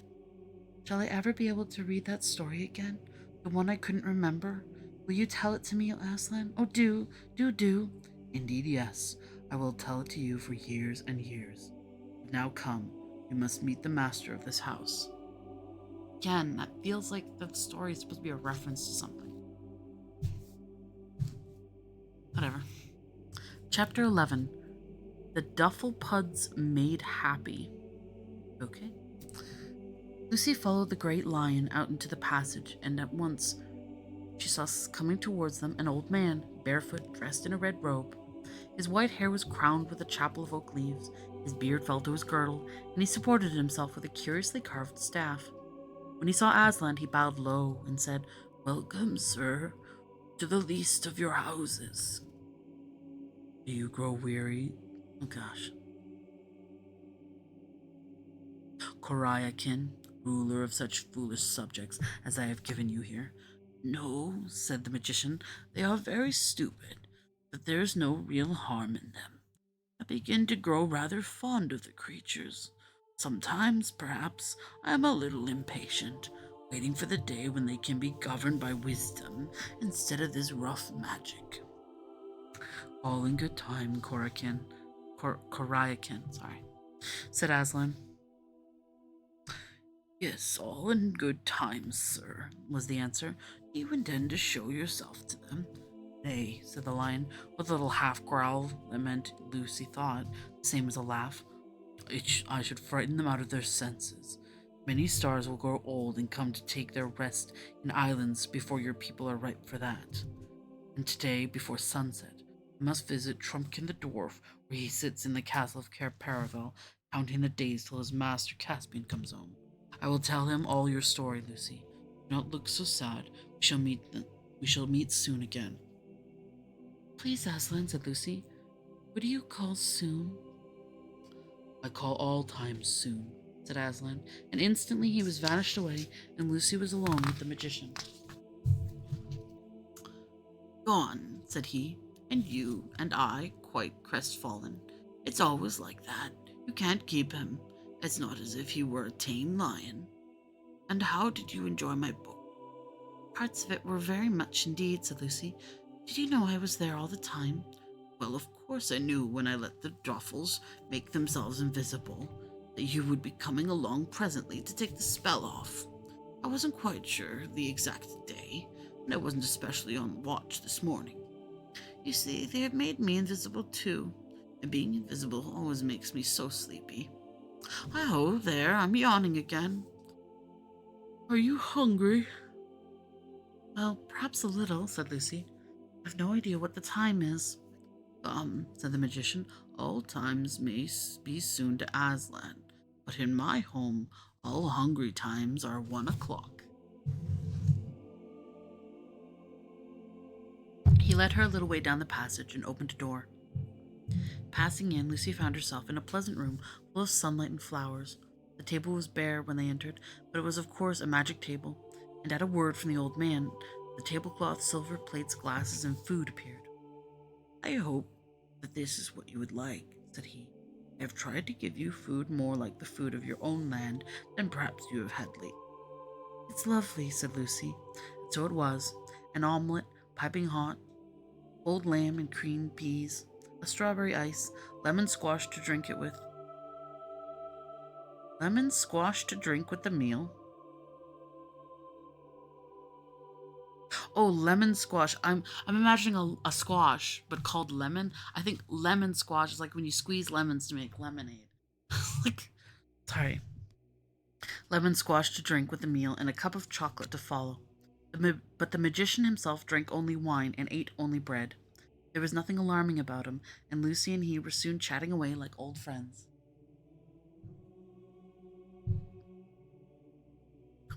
"Shall I ever be able to read that story again? The one I couldn't remember? Will you tell it to me, Aslan? Oh, do, do, do." "Indeed, yes. I will tell it to you for years and years. But now come, we must meet the master of this house." Again, that feels like the story is supposed to be a reference to something. Whatever. Chapter 11. The Dufflepuds Made Happy. Okay. Lucy followed the great lion out into the passage, and at once she saw coming towards them an old man, barefoot, dressed in a red robe. His white hair was crowned with a chapel of oak leaves, his beard fell to his girdle, and he supported himself with a curiously carved staff. When he saw Aslan, he bowed low and said, "Welcome, sir, to the least of your houses." "Do you grow weary?" Oh gosh. "Coriakin, ruler of such foolish subjects as I have given you here." "No," said the magician, "they are very stupid, but there is no real harm in them. I begin to grow rather fond of the creatures. Sometimes, perhaps, I am a little impatient, waiting for the day when they can be governed by wisdom instead of this rough magic. All in good time, Korayakin, sorry, said Aslan. Yes, all in good time, sir, was the answer. Do you intend to show yourself to them? Nay, said the lion, with a little half growl that meant, Lucy thought, the same as a laugh. I should frighten them out of their senses. Many stars will grow old and come to take their rest in islands before your people are ripe for that. And today, before sunset, I must visit Trumpkin the dwarf, where he sits in the castle of Cair Paravel, counting the days till his master Caspian comes home. I will tell him all your story, Lucy. Do not look so sad. We shall meet soon again. Please, Aslan, said Lucy. What do you call soon? I call all times soon, said Aslan, and instantly he was vanished away, and Lucy was alone with the magician. Gone, said he, and you and I quite crestfallen. It's always like that. You can't keep him. It's not as if he were a tame lion. And how did you enjoy my book? Parts of it were very much indeed, said Lucy. Did you know I was there all the time? Well, of course I knew when I let the Druffles make themselves invisible that you would be coming along presently to take the spell off. I wasn't quite sure the exact day, and I wasn't especially on watch this morning. You see, they have made me invisible too, and being invisible always makes me so sleepy. Oh, there, I'm yawning again. Are you hungry? Well, perhaps a little, said Lucy. I've no idea what the time is. Said the magician, all times may be soon to Aslan, but in my home, all hungry times are 1 o'clock. He led her a little way down the passage and opened a door. Passing in, Lucy found herself in a pleasant room full of sunlight and flowers. The table was bare when they entered, but it was of course a magic table, and at a word from the old man, the tablecloth, silver plates, glasses, and food appeared. I hope that this is what you would like, said he. I have tried to give you food more like the food of your own land than perhaps you have had lately. It's lovely, said Lucy, and so it was. An omelette, piping hot, cold lamb and creamed peas, a strawberry ice, lemon squash to drink it with. Lemon squash to drink with the meal? Oh, lemon squash. I'm imagining a squash, but called lemon. I think lemon squash is like when you squeeze lemons to make lemonade. like, sorry. Lemon squash to drink with the meal and a cup of chocolate to follow. But the magician himself drank only wine and ate only bread. There was nothing alarming about him, and Lucy and he were soon chatting away like old friends.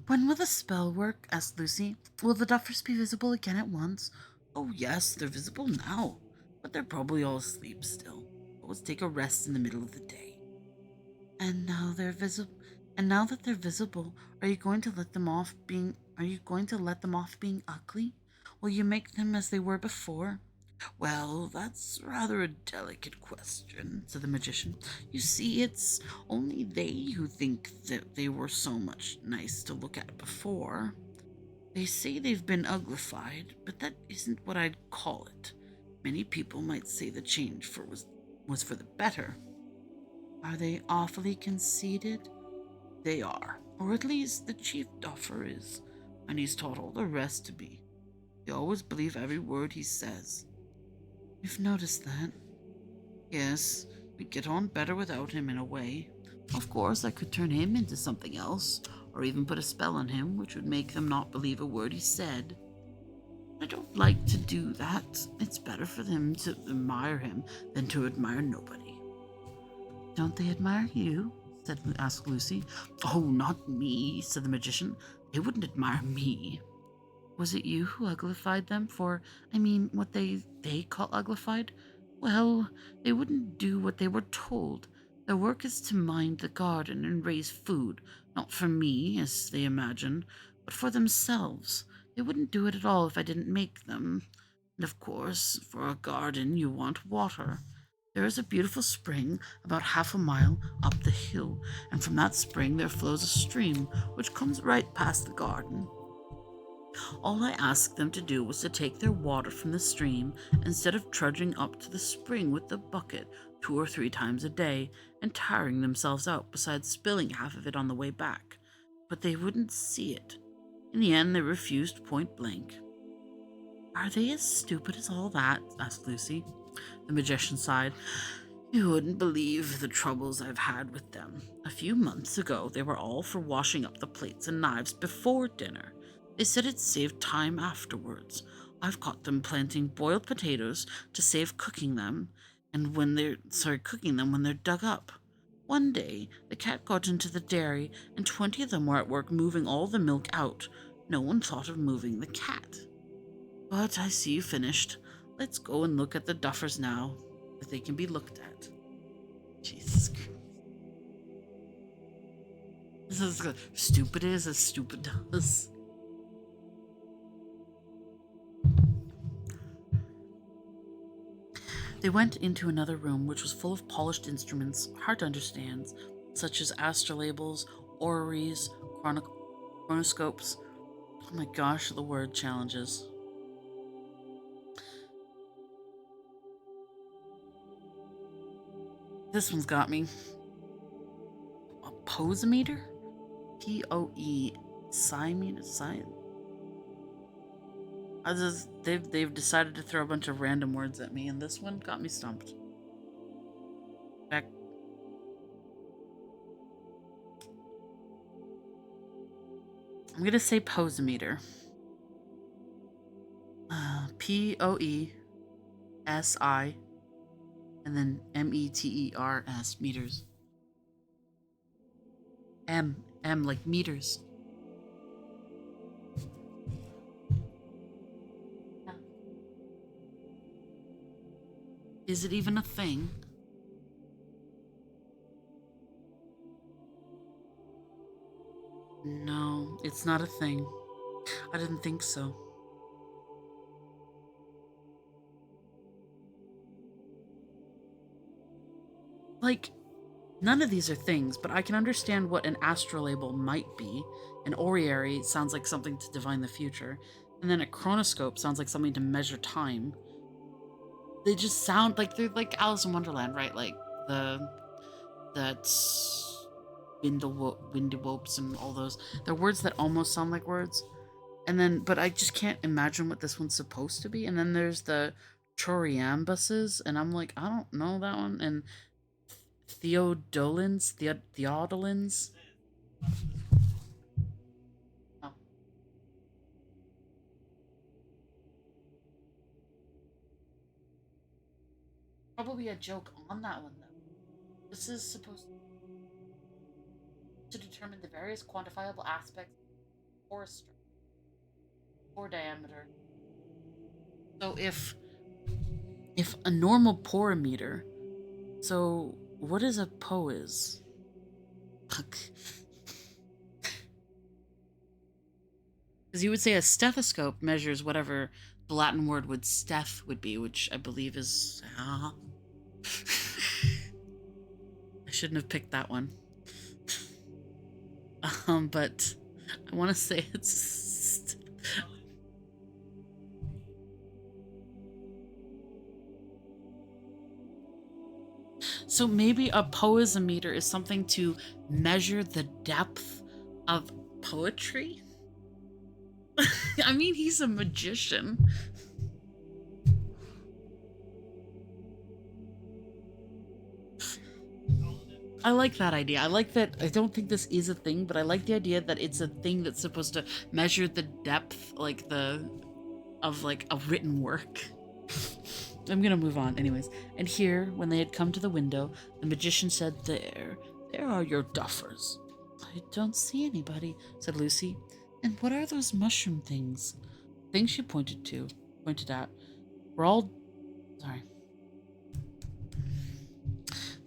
When will the spell work? Asked Lucy. Will the Duffers be visible again at once? Oh, yes, they're visible now, but they're probably all asleep still. Always take a rest in the middle of the day. And now they're visible. And now that they're visible, are you going to let them off being? Are you going to let them off being ugly? Will you make them as they were before? Well, that's rather a delicate question, said the magician. You see, it's only they who think that they were so much nice to look at before. They say they've been uglified, but that isn't what I'd call it. Many people might say the change was for the better. Are they awfully conceited? They are, or at least the chief duffer is, and he's taught all the rest to be. They always believe every word he says. You've noticed that? Yes, we'd get on better without him in a way. Of course, I could turn him into something else, or even put a spell on him which would make them not believe a word he said. I don't like to do that. It's better for them to admire him than to admire nobody. Don't they admire you? Asked Lucy. Oh, not me, said the magician. They wouldn't admire me. Was it you who uglified them for, what they call uglified? Well, they wouldn't do what they were told. Their work is to mind the garden and raise food, not for me, as they imagine, but for themselves. They wouldn't do it at all if I didn't make them. And of course, for a garden you want water. There is a beautiful spring about half a mile up the hill, and from that spring there flows a stream which comes right past the garden. All I asked them to do was to take their water from the stream instead of trudging up to the spring with the bucket 2 or 3 times a day and tiring themselves out besides spilling half of it on the way back. But they wouldn't see it. In the end, they refused point blank. Are they as stupid as all that? Asked Lucy. The magician sighed. You wouldn't believe the troubles I've had with them. A few months ago, they were all for washing up the plates and knives before dinner. They said it saved time afterwards. I've caught them planting boiled potatoes to save cooking them, and cooking them when they're dug up. One day, the cat got into the dairy, and 20 of them were at work moving all the milk out. No one thought of moving the cat. But I see you finished. Let's go and look at the duffers now, that they can be looked at. Jesus Christ. This is stupid is as stupid does. They went into another room, which was full of polished instruments, hard to understand, such as astrolabes, orreries, chronoscopes. Oh my gosh, the word challenges. This one's got me. A posimeter? P-O-E. They've decided to throw a bunch of random words at me, and this one got me stumped. Back. I'm gonna say posimeter. P-O-E-S-I, and then M-E-T-E-R-S, meters. M like meters. Is it even a thing? No, it's not a thing. I didn't think so. Like, none of these are things, but I can understand what an astrolabe might be. An orrery sounds like something to divine the future, and then a chronoscope sounds like something to measure time. They just sound like they're like Alice in Wonderland, right? Like that's Windowopes and all those. They're words that almost sound like words. And then, but I just can't imagine what this one's supposed to be. And then there's the Choriambuses, and I'm like, I don't know that one. And Theodolins. Oh. Probably a joke on that one, though. This is supposed to determine the various quantifiable aspects of forestry or diameter. So if a normal porimeter, so what is a pois? Because you would say a stethoscope measures whatever the Latin word would steth would be, which I believe is. I shouldn't have picked that one. But I want to say it's. So maybe a poesimeter is something to measure the depth of poetry? I mean, he's a magician. I like that idea. I like that. I don't think this is a thing, but I like the idea that it's a thing that's supposed to measure the depth, like of like a written work. I'm gonna move on, anyways. And here, when they had come to the window, the magician said, there are your duffers." "I don't see anybody," said Lucy. "And what are those mushroom things?" Things she pointed at, were all. Sorry.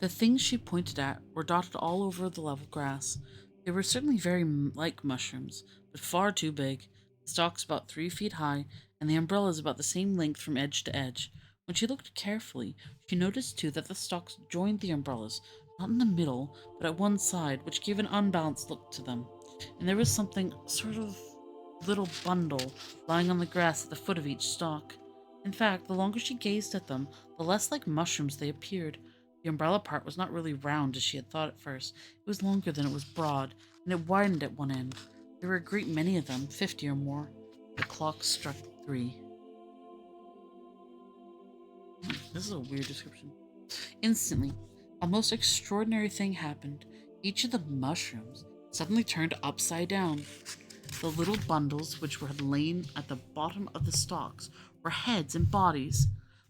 The things she pointed at were dotted all over the level grass. They were certainly very like mushrooms, but far too big. The stalks about 3 feet high, and the umbrellas about the same length from edge to edge. When she looked carefully, she noticed too that the stalks joined the umbrellas, not in the middle, but at one side, which gave an unbalanced look to them. And there was something, sort of little bundle, lying on the grass at the foot of each stalk. In fact, the longer she gazed at them, the less like mushrooms they appeared. The umbrella part was not really round as she had thought at first. It was longer than it was broad, and it widened at one end. There were a great many of them, 50 or more. The clock struck 3. This is a weird description. Instantly, a most extraordinary thing happened. Each of the mushrooms suddenly turned upside down. The little bundles which had lain at the bottom of the stalks were heads and bodies.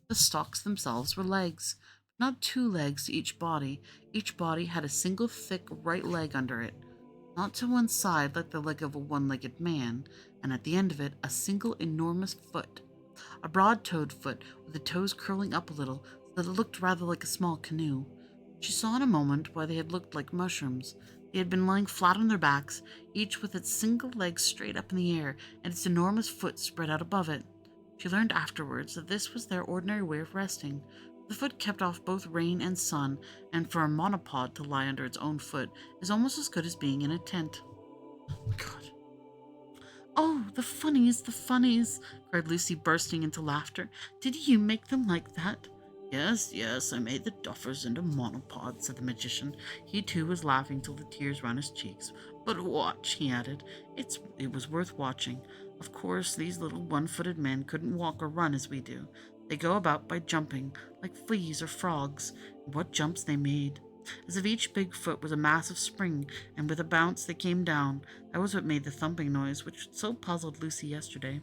The stalks themselves were legs, but not 2 legs to each body. Each body had a single thick right leg under it, not to one side like the leg of a one-legged man, and at the end of it a single enormous foot. A broad-toed foot, with the toes curling up a little, so that it looked rather like a small canoe. She saw in a moment why they had looked like mushrooms. They had been lying flat on their backs, each with its single leg straight up in the air, and its enormous foot spread out above it. She learned afterwards that this was their ordinary way of resting. The foot kept off both rain and sun, and for a monopod to lie under its own foot is almost as good as being in a tent. God. Oh, the funnies, the funnies, cried Lucy, bursting into laughter. Did you make them like that? Yes, yes, I made the duffers into monopods, said the magician. He too was laughing till the tears ran his cheeks. But watch, he added. It was worth watching. Of course, these little one-footed men couldn't walk or run as we do. They go about by jumping, like fleas or frogs. And what jumps they made! As if each big foot was a massive spring, and with a bounce they came down. That was what made the thumping noise, which so puzzled Lucy yesterday.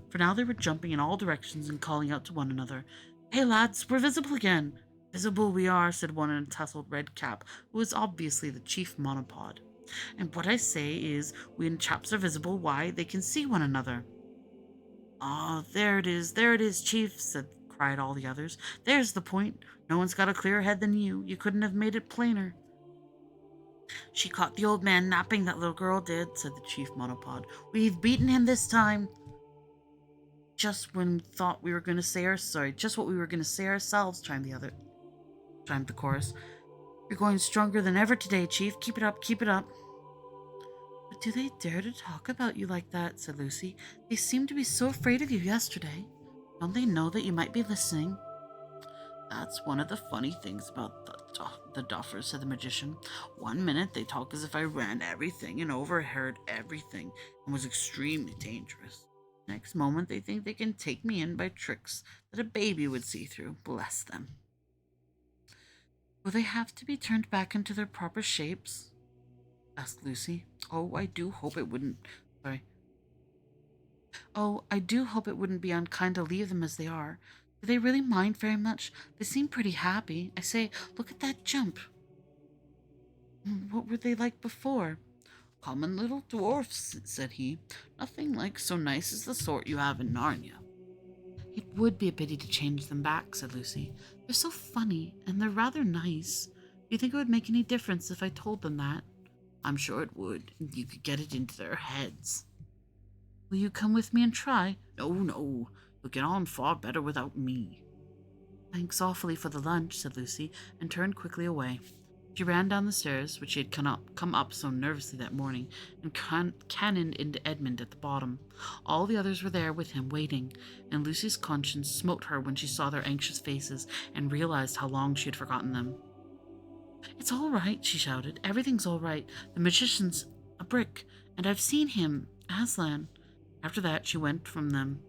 For now they were jumping in all directions and calling out to one another. Hey, lads, we're visible again. Visible we are, said one in a tousled red cap, who was obviously the chief monopod. And what I say is, when chaps are visible, why, they can see one another. Ah, there it is, chief, cried all the others. There's the point. No one's got a clearer head than you. You couldn't have made it plainer. She caught the old man napping, that little girl did, said the chief monopod. We've beaten him this time. Just when we thought we were going to say just what we were going to say ourselves, chimed the chorus. You're going stronger than ever today, Chief. Keep it up, keep it up. But do they dare to talk about you like that, said Lucy. They seemed to be so afraid of you yesterday. Don't they know that you might be listening? That's one of the funny things about the duffers, said the magician. One minute they talk as if I ran everything and overheard everything and was extremely dangerous. Next moment they think they can take me in by tricks that a baby would see through. Bless them. Will they have to be turned back into their proper shapes? Asked Lucy. Oh, I do hope it wouldn't be unkind to leave them as they are. Do they really mind very much? They seem pretty happy. I say, look at that jump. What were they like before? Common little dwarfs, said he. Nothing like so nice as the sort you have in Narnia. It would be a pity to change them back, said Lucy. They're so funny, and they're rather nice. Do you think it would make any difference if I told them that? I'm sure it would. You could get it into their heads. Will you come with me and try? No, no. You'll get on far better without me. Thanks awfully for the lunch, said Lucy, and turned quickly away. She ran down the stairs, which she had come up so nervously that morning, and cannoned into Edmund at the bottom. All the others were there with him, waiting, and Lucy's conscience smote her when she saw their anxious faces and realized how long she had forgotten them. It's all right, she shouted. Everything's all right. The magician's a brick, and I've seen him, Aslan. After that, she went from them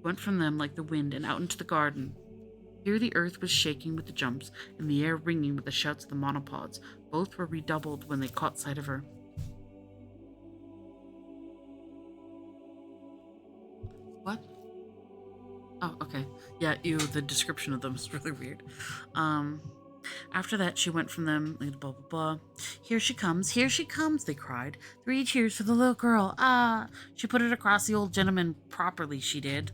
like the wind and out into the garden. Here the earth was shaking with the jumps, and the air ringing with the shouts of the monopods. Both were redoubled when they caught sight of her. What? Oh, okay. Yeah, the description of them is really weird. After that, she went from them, blah, blah, blah. Here she comes, they cried. 3 cheers for the little girl. Ah! She put it across the old gentleman properly, she did.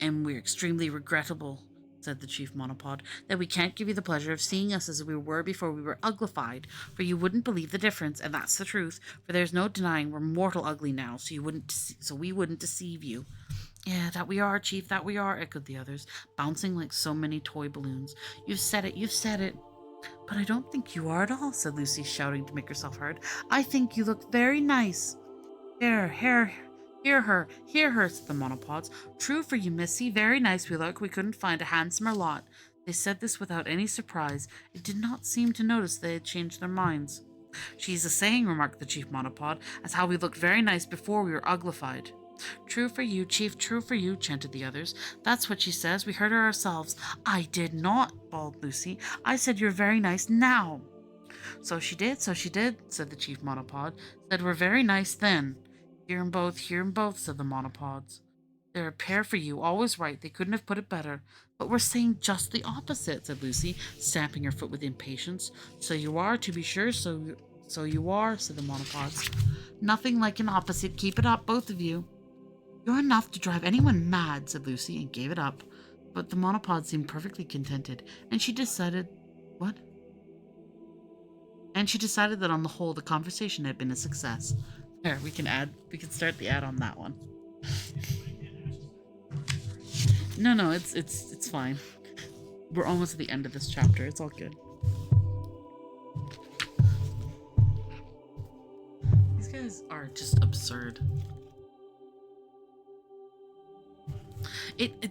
And we're extremely regrettable, said the chief monopod, that we can't give you the pleasure of seeing us as we were before we were uglified, for you wouldn't believe the difference, and that's the truth, for there's no denying we're mortal ugly now, so we wouldn't deceive you. Yeah, that we are, Chief, that we are, echoed the others, bouncing like so many toy balloons. You've said it, you've said it. But I don't think you are at all, said Lucy, shouting to make herself heard. I think you look very nice. Hear her, said the monopods. True for you, missy, very nice we look. We couldn't find a handsomer lot. They said this without any surprise. It did not seem to notice they had changed their minds. She's a saying, remarked the chief monopod, as how we looked very nice before we were uglified. True for you, Chief, true for you, chanted the others. That's what she says. We heard her ourselves. I did not, bawled Lucy. I said you're very nice now. So she did, said the chief monopod. Said we're very nice then. Hear 'em both, said the monopods. They're a pair for you, always right. They couldn't have put it better. But we're saying just the opposite, said Lucy, stamping her foot with impatience. So you are, to be sure, so you are, said the monopods. Nothing like an opposite. Keep it up, both of you. You're enough to drive anyone mad, said Lucy, and gave it up. But the monopod seemed perfectly contented, and she decided. What? And she decided that on the whole, the conversation had been a success. There, we can start the ad on that one. No, it's fine. We're almost at the end of this chapter. It's all good. These guys are just absurd.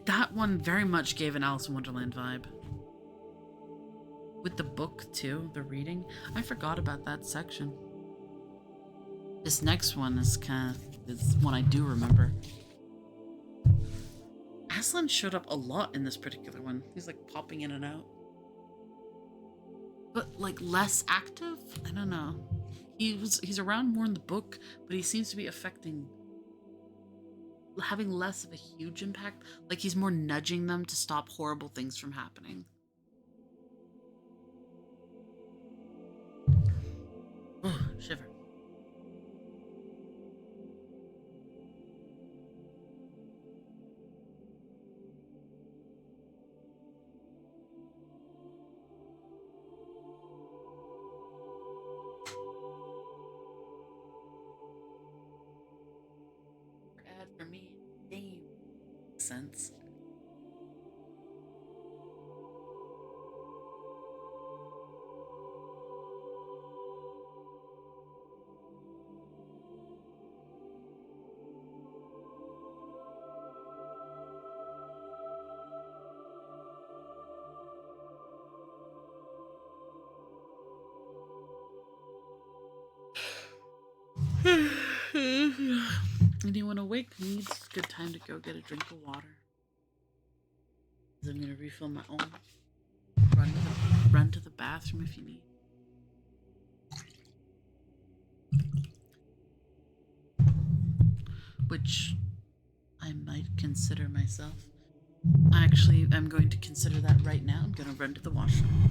That one very much gave an Alice in Wonderland vibe. With the book too, the reading. I forgot about that section. This next one is one I do remember. Aslan showed up a lot in this particular one. He's like popping in and out. But like less active? I don't know. He's around more in the book, but he seems to be having less of a huge impact. Like he's more nudging them to stop horrible things from happening. Oh, shiver. Ad for me. Game sense. Anyone awake needs a good time to go get a drink of water. I'm gonna refill my own. Run to the bathroom if you need. Which I might consider myself. Actually, I'm going to consider that right now. I'm gonna run to the washroom.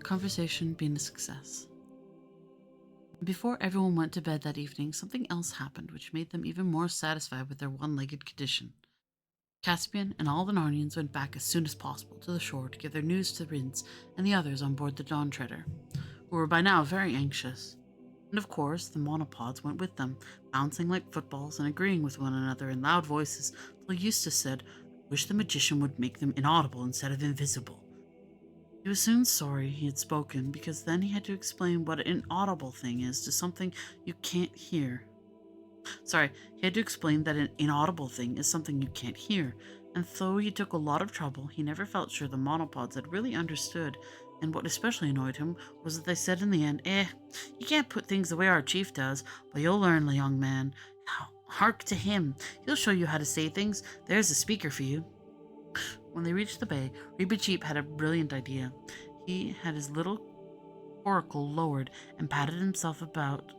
Conversation being a success. Before everyone went to bed that evening, something else happened which made them even more satisfied with their one-legged condition. Caspian and all the Narnians went back as soon as possible to the shore to give their news to Rince and the others on board the Dawn Treader, who were by now very anxious. And of course, the monopods went with them, bouncing like footballs and agreeing with one another in loud voices, till Eustace said, "Wish the magician would make them inaudible instead of invisible." He was soon sorry he had spoken, because then he had to explain what an inaudible thing is to something you can't hear. He had to explain that an inaudible thing is something you can't hear, and though he took a lot of trouble, he never felt sure the monopods had really understood, and what especially annoyed him was that they said in the end, you can't put things the way our chief does, but you'll learn, young man. Hark to him. He'll show you how to say things. There's a speaker for you. When they reached the bay, Reepicheep had a brilliant idea. He had his little coracle lowered and paddled himself about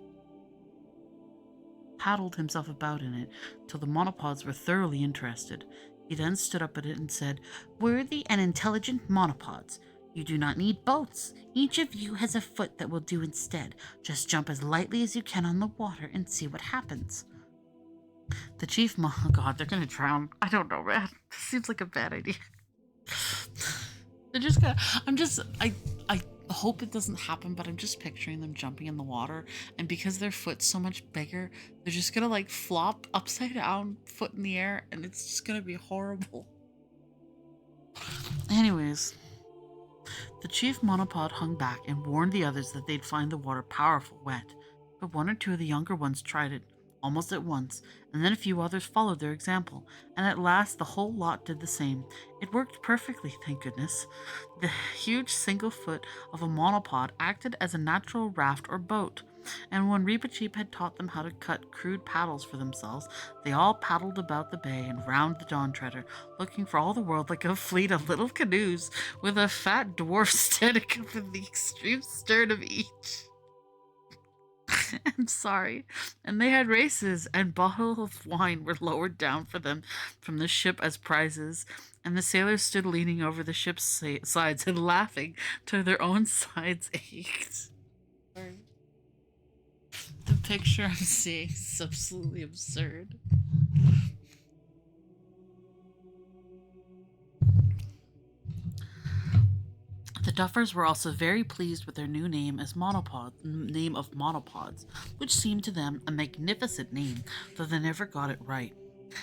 in it till the monopods were thoroughly interested. He then stood up at it and said, "Worthy and intelligent monopods, you do not need boats. Each of you has a foot that will do instead. Just jump as lightly as you can on the water and see what happens." The chief oh god, they're gonna drown. I don't know, man. This seems like a bad idea. They're just gonna I hope it doesn't happen, but I'm just picturing them jumping in the water, and because their foot's so much bigger, they're just gonna like flop upside down, foot in the air, and it's just gonna be horrible. Anyways, the chief monopod hung back and warned the others that they'd find the water powerful wet, but one or two of the younger ones tried it almost at once, and then a few others followed their example, and at last the whole lot did the same. It worked perfectly, thank goodness. The huge single foot of a monopod acted as a natural raft or boat, and when Reepicheep had taught them how to cut crude paddles for themselves, they all paddled about the bay and round the Dawn Treader, looking for all the world like a fleet of little canoes, with a fat dwarf standing up in the extreme stern of each. I'm sorry. And they had races, and bottles of wine were lowered down for them from the ship as prizes, and the sailors stood leaning over the ship's sides and laughing till their own sides ached. Sorry. The picture I'm seeing is absolutely absurd. The Duffers were also very pleased with their new name of monopods, which seemed to them a magnificent name, though they never got it right.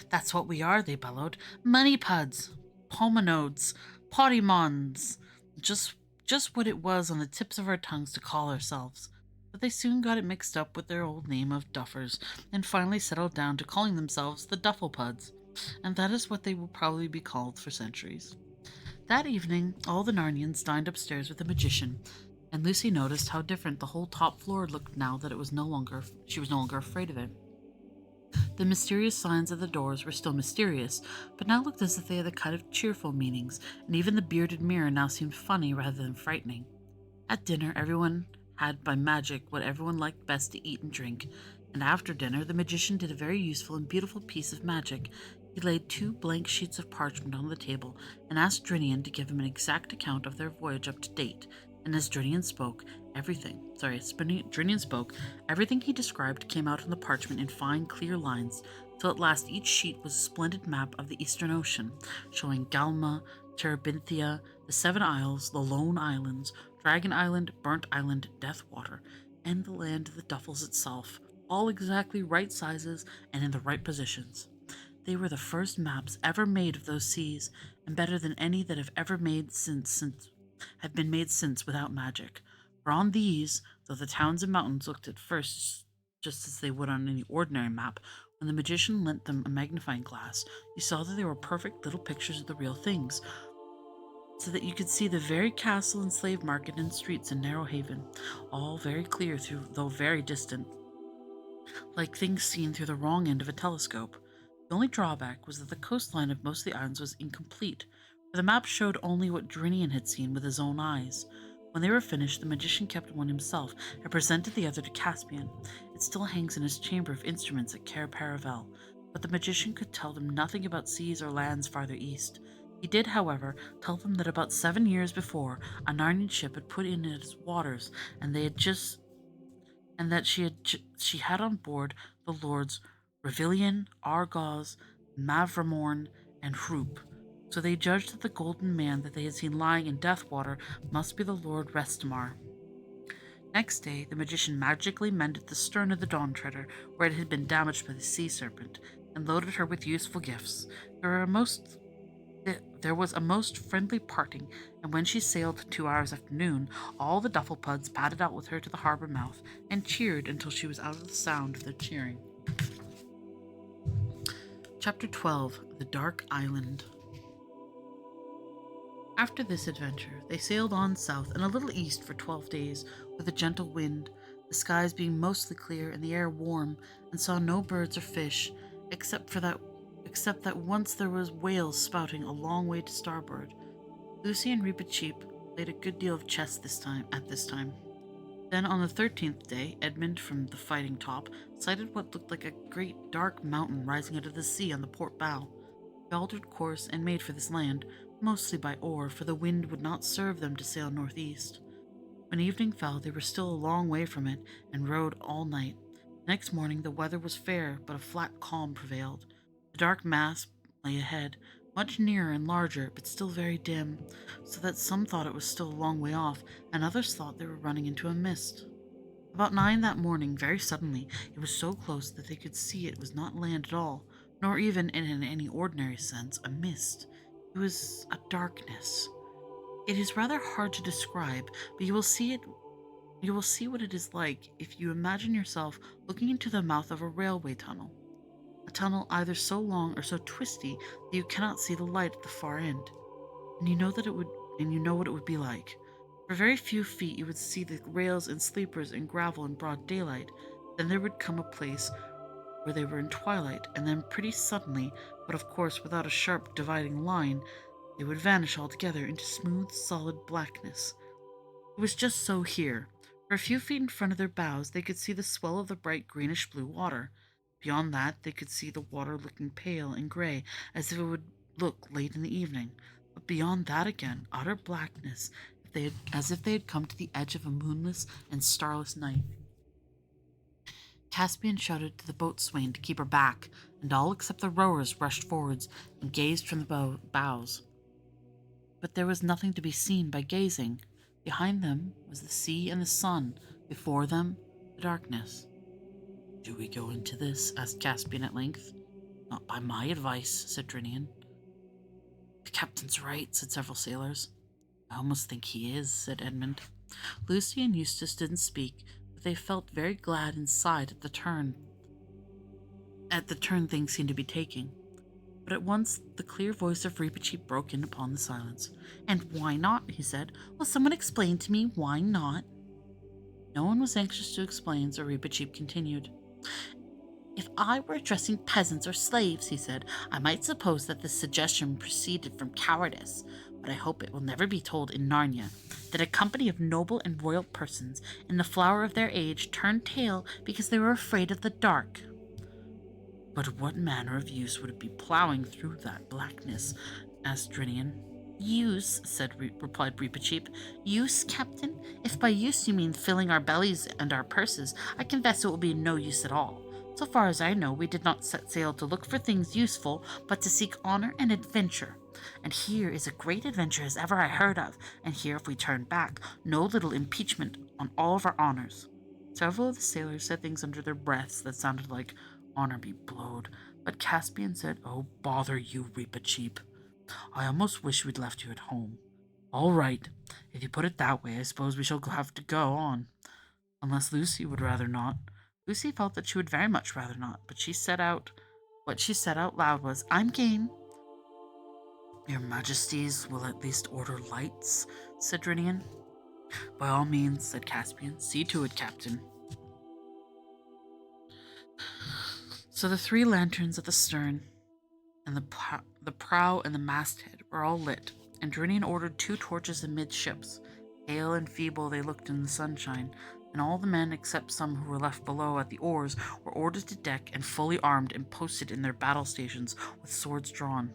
"That's what we are," they bellowed. "Moneypods, pominodes, pottymons." Just what it was on the tips of our tongues to call ourselves. But they soon got it mixed up with their old name of Duffers, and finally settled down to calling themselves the Dufflepuds, and that is what they will probably be called for centuries. That evening, all the Narnians dined upstairs with the magician, and Lucy noticed how different the whole top floor looked now that she was no longer afraid of it. The mysterious signs at the doors were still mysterious, but now looked as if they had a kind of cheerful meanings, and even the bearded mirror now seemed funny rather than frightening. At dinner, everyone had by magic what everyone liked best to eat and drink, and after dinner, the magician did a very useful and beautiful piece of magic. He laid 2 blank sheets of parchment on the table and asked Drinian to give him an exact account of their voyage up to date. And as Drinian spoke, everything he described came out on the parchment in fine, clear lines, till at last each sheet was a splendid map of the Eastern Ocean, showing Galma, Terabithia, the 7 Isles, the Lone Islands, Dragon Island, Burnt Island, Deathwater, and the land of the Duffels itself, all exactly right sizes and in the right positions. They were the first maps ever made of those seas, and better than any that have been made since without magic. For on these, though the towns and mountains looked at first just as they would on any ordinary map, when the magician lent them a magnifying glass, you saw that they were perfect little pictures of the real things, so that you could see the very castle and slave market and streets in Narrow Haven, all very clear though very distant, like things seen through the wrong end of a telescope. The only drawback was that the coastline of most of the islands was incomplete, for the map showed only what Drinian had seen with his own eyes. When they were finished, the magician kept one himself and presented the other to Caspian. It still hangs in his chamber of instruments at Cair Paravel, but the magician could tell them nothing about seas or lands farther east. He did, however, tell them that about 7 years before, a Narnian ship had put in its waters, and they had just and that she had on board the lords Revilian, Argos, Mavramorn, and Hroop. So they judged that the golden man that they had seen lying in Deathwater must be the Lord Restamar. Next day, the magician magically mended the stern of the Dawn Treader, where it had been damaged by the sea serpent, and loaded her with useful gifts. There was a most friendly parting, and when she sailed 2 hours after noon, all the Dufflepuds padded out with her to the harbor mouth and cheered until she was out of the sound of their cheering. Chapter 12: The Dark Island. After this adventure, they sailed on south and a little east for 12 days, with a gentle wind, the skies being mostly clear and the air warm, and saw no birds or fish, except that once there was whales spouting a long way to starboard. Lucy and Reepicheep played a good deal of chess at this time. Then on the 13th day, Edmund from the fighting top sighted what looked like a great dark mountain rising out of the sea on the port bow. He altered course and made for this land, mostly by oar, for the wind would not serve them to sail northeast. When evening fell, they were still a long way from it, and rowed all night. The next morning the weather was fair, but a flat calm prevailed. The dark mass lay ahead, much nearer and larger, but still very dim, so that some thought it was still a long way off, and others thought they were running into a mist. About 9 that morning, very suddenly, it was so close that they could see it was not land at all, nor even in any ordinary sense a mist. It was a darkness. It is rather hard to describe, but you will see what it is like if you imagine yourself looking into the mouth of a railway tunnel. A tunnel either so long or so twisty that you cannot see the light at the far end. And you know what it would be like. For a very few feet you would see the rails and sleepers and gravel in broad daylight. Then there would come a place where they were in twilight, and then pretty suddenly, but of course without a sharp dividing line, they would vanish altogether into smooth, solid blackness. It was just so here. For a few feet in front of their bows, they could see the swell of the bright greenish-blue water. Beyond that, they could see the water looking pale and gray, as if it would look late in the evening. But beyond that again, utter blackness, as if they had come to the edge of a moonless and starless night. Caspian shouted to the boatswain to keep her back, and all except the rowers rushed forwards and gazed from the bows. But there was nothing to be seen by gazing. Behind them was the sea and the sun, before them the darkness. "Do we go into this?" asked Caspian at length. "Not by my advice," said Drinian. "The captain's right," said several sailors. "I almost think he is," said Edmund. Lucy and Eustace didn't speak, but they felt very glad inside at the turn things seemed to be taking. But at once the clear voice of Reepicheep broke in upon the silence. "And why not?" he said. "Will someone explain to me why not?" No one was anxious to explain, so Reepicheep continued. "If I were addressing peasants or slaves," he said, "I might suppose that this suggestion proceeded from cowardice, but I hope it will never be told in Narnia that a company of noble and royal persons in the flower of their age turned tail because they were afraid of the dark." "But what manner of use would it be plowing through that blackness?" asked Drinian. "Use," replied Reepicheep. "Use, Captain? If by use you mean filling our bellies and our purses, I confess it will be no use at all. So far as I know, we did not set sail to look for things useful, but to seek honor and adventure. And here is a great adventure as ever I heard of, and here, if we turn back, no little impeachment on all of our honors." Several of the sailors said things under their breaths that sounded like "honor be blowed," but Caspian said, "Oh, bother you, Reepicheep. I almost wish we'd left you at home." "All right. If you put it that way, I suppose we shall have to go on. Unless Lucy would rather not." Lucy felt that she would very much rather not, but what she said out loud was, "I'm game." "Your Majesties will at least order lights," said Drinian. "By all means," said Caspian. "See to it, Captain." So the 3 lanterns at the stern and the prow and the masthead were all lit, and Drinian ordered 2 torches amidships. Pale and feeble they looked in the sunshine, and all the men, except some who were left below at the oars, were ordered to deck and fully armed and posted in their battle stations with swords drawn.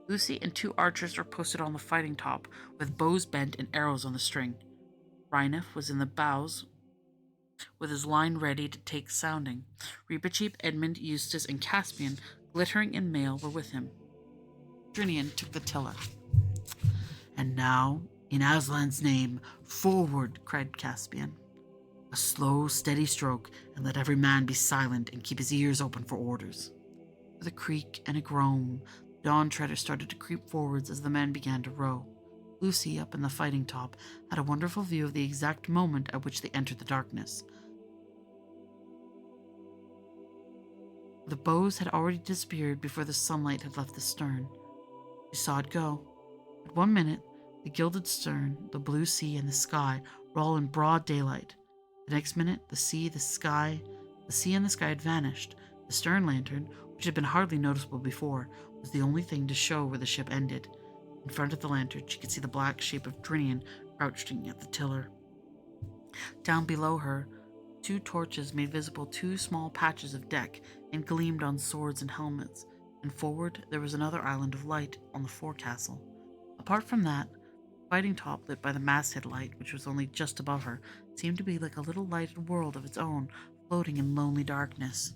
Lucy and 2 archers were posted on the fighting top, with bows bent and arrows on the string. Rhinef was in the bows, with his line ready to take sounding. Reepicheep, Edmund, Eustace, and Caspian, glittering in mail, were with him. Drinian took the tiller. "And now, in Aslan's name, forward!" cried Caspian. "A slow, steady stroke, and let every man be silent and keep his ears open for orders." With a creak and a groan, the Dawn Treader started to creep forwards as the men began to row. Lucy, up in the fighting top, had a wonderful view of the exact moment at which they entered the darkness. The bows had already disappeared before the sunlight had left the stern. She saw it go. At one minute, the gilded stern, the blue sea, and the sky were all in broad daylight. The next minute, the sea and the sky had vanished. The stern lantern, which had been hardly noticeable before, was the only thing to show where the ship ended. In front of the lantern, she could see the black shape of Drinian crouching at the tiller. Down below her, 2 torches made visible 2 small patches of deck and gleamed on swords and helmets, and forward there was another island of light on the forecastle. Apart from that, the fighting top, lit by the masthead light, which was only just above her, seemed to be like a little lighted world of its own, floating in lonely darkness.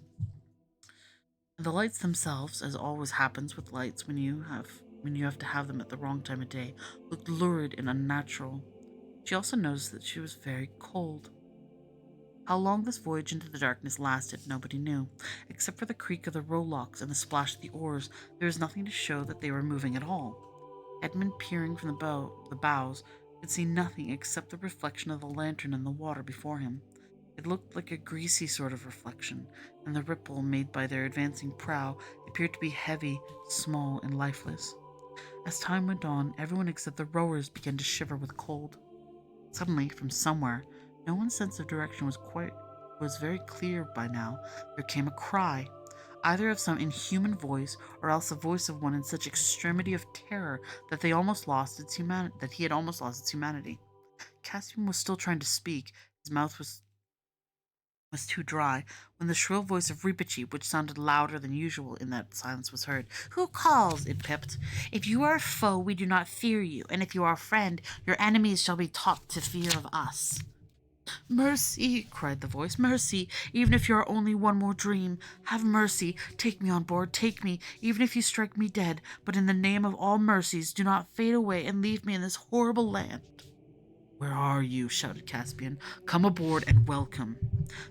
And the lights themselves, as always happens with lights when you have to have them at the wrong time of day, looked lurid and unnatural. She also noticed that she was very cold. How long this voyage into the darkness lasted, nobody knew. Except for the creak of the rowlocks and the splash of the oars, there was nothing to show that they were moving at all. Edmund, peering from the bows, could see nothing except the reflection of the lantern in the water before him. It looked like a greasy sort of reflection, and the ripple made by their advancing prow appeared to be heavy, small, and lifeless. As time went on, everyone except the rowers began to shiver with cold. Suddenly, from somewhere, no one's sense of direction was very clear by now, there came a cry, either of some inhuman voice, or else the voice of one in such extremity of terror that he had almost lost its humanity. Caspian was still trying to speak. His mouth was too dry, when the shrill voice of Reepicheep, which sounded louder than usual in that silence, was heard. "Who calls?" it pipped. "If you are a foe, we do not fear you, and if you are a friend, your enemies shall be taught to fear of us." "Mercy!" cried the voice. "Mercy! Even if you are only one more dream, have mercy! Take me on board, take me, even if you strike me dead, but in the name of all mercies, do not fade away and leave me in this horrible land." "Where are you?" shouted Caspian. "Come aboard and welcome."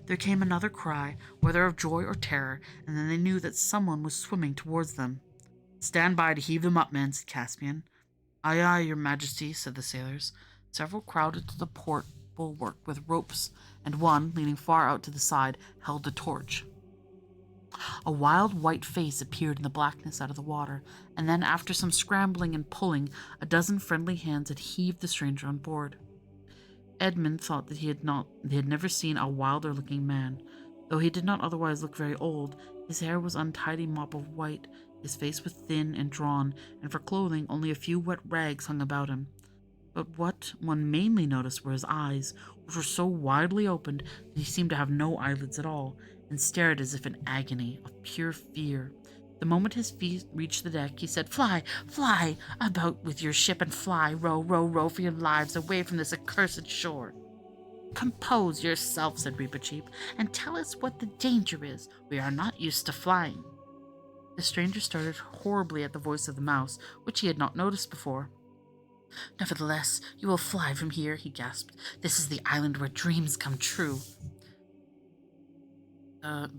There came another cry, whether of joy or terror, and then they knew that someone was swimming towards them. "Stand by to heave them up, men," said Caspian. "Aye, aye, your majesty," said the sailors. Several crowded to the port bulwark with ropes, and one, leaning far out to the side, held a torch. A wild white face appeared in the blackness out of the water, and then, after some scrambling and pulling, a dozen friendly hands had heaved the stranger on board. Edmund thought that he had never seen a wilder-looking man. Though he did not otherwise look very old, his hair was an untidy mop of white, his face was thin and drawn, and for clothing only a few wet rags hung about him. But what one mainly noticed were his eyes, which were so widely opened that he seemed to have no eyelids at all, and stared as if in agony of pure fear. The moment his feet reached the deck, he said, "Fly, fly, about with your ship and fly, row, row, row for your lives away from this accursed shore." "Compose yourself," said Reepicheep, "and tell us what the danger is. We are not used to flying." The stranger started horribly at the voice of the mouse, which he had not noticed before. "Nevertheless, you will fly from here," he gasped. "This is the island where dreams come true."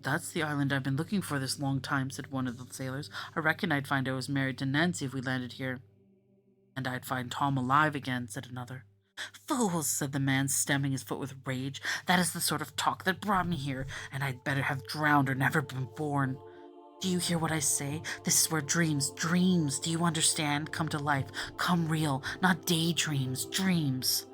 That's the island I've been looking for this long time," said one of the sailors. "I reckon I'd find I was married to Nancy if we landed here." "And I'd find Tom alive again," said another. "Fools," said the man, stamping his foot with rage. "That is the sort of talk that brought me here, and I'd better have drowned or never been born. Do you hear what I say? This is where dreams, do you understand? Come to life, come real, not daydreams, dreams."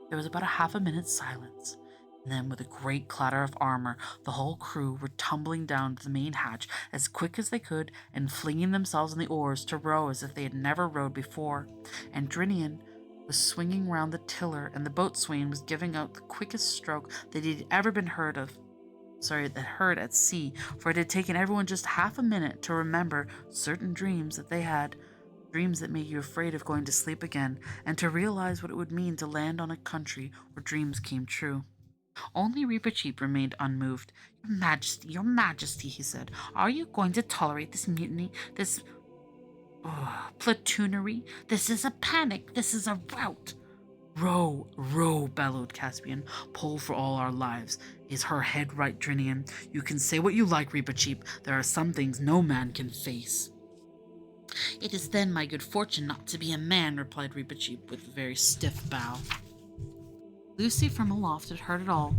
There was about a half a minute's silence, and then with a great clatter of armor, the whole crew were tumbling down to the main hatch as quick as they could and flinging themselves on the oars to row as if they had never rowed before. And Drinian was swinging round the tiller, and the boatswain was giving out the quickest stroke that he had ever been heard at sea, for it had taken everyone just half a minute to remember certain dreams that they had dreams that made you afraid of going to sleep again, and to realize what it would mean to land on a country where dreams came true. Only Reepicheep remained unmoved. Your Majesty, he said, are you going to tolerate this mutiny, this platoonery? This is a panic. This is a rout. Row, row, bellowed Caspian. Pull for all our lives. Is her head right, Drinian? You can say what you like, Reepicheep. There are some things no man can face. It is then my good fortune not to be a man, replied Reepicheep with a very stiff bow. Lucy from aloft had heard it all.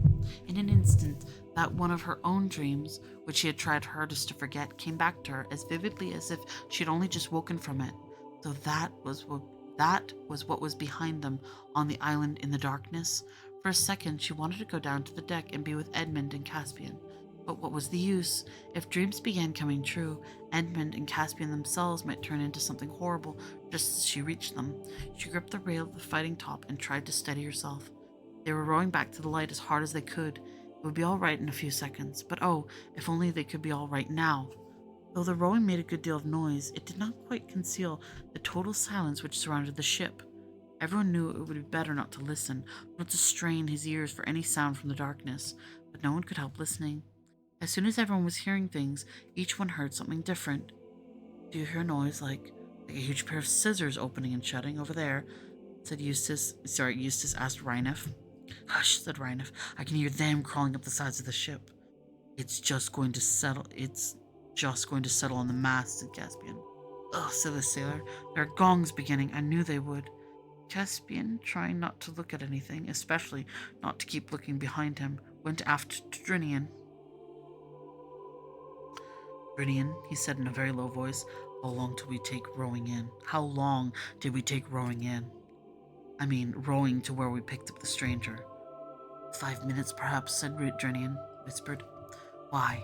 In an instant, that one of her own dreams, which she had tried hardest to forget, came back to her as vividly as if she had only just woken from it. So that was what was behind them on the island in the darkness. For a second, she wanted to go down to the deck and be with Edmund and Caspian. But what was the use? If dreams began coming true, Edmund and Caspian themselves might turn into something horrible just as she reached them. She gripped the rail of the fighting top and tried to steady herself. They were rowing back to the light as hard as they could. It would be all right in a few seconds, but oh, if only they could be all right now. Though the rowing made a good deal of noise, it did not quite conceal the total silence which surrounded the ship. Everyone knew it would be better not to listen, not to strain his ears for any sound from the darkness, but no one could help listening. As soon as everyone was hearing things, each one heard something different. Do you hear a noise like a huge pair of scissors opening and shutting over there? Said Eustace. Eustace asked Rhinef. Hush, said Rhinef. I can hear them crawling up the sides of the ship. It's just going to settle on the mast, said Caspian. Ugh, said the sailor. There are gongs beginning. I knew they would. Caspian, trying not to look at anything, especially not to keep looking behind him, went aft to Drinian. Drinian, he said in a very low voice, how long till we take rowing in? How long did we take rowing in? I mean, rowing to where we picked up the stranger. 5 minutes, perhaps, said Drinian, whispered. Why?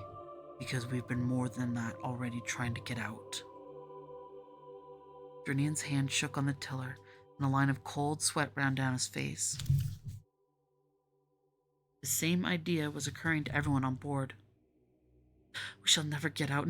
Because we've been more than that already trying to get out. Drinian's hand shook on the tiller, and a line of cold sweat ran down his face. The same idea was occurring to everyone on board. We shall never get out,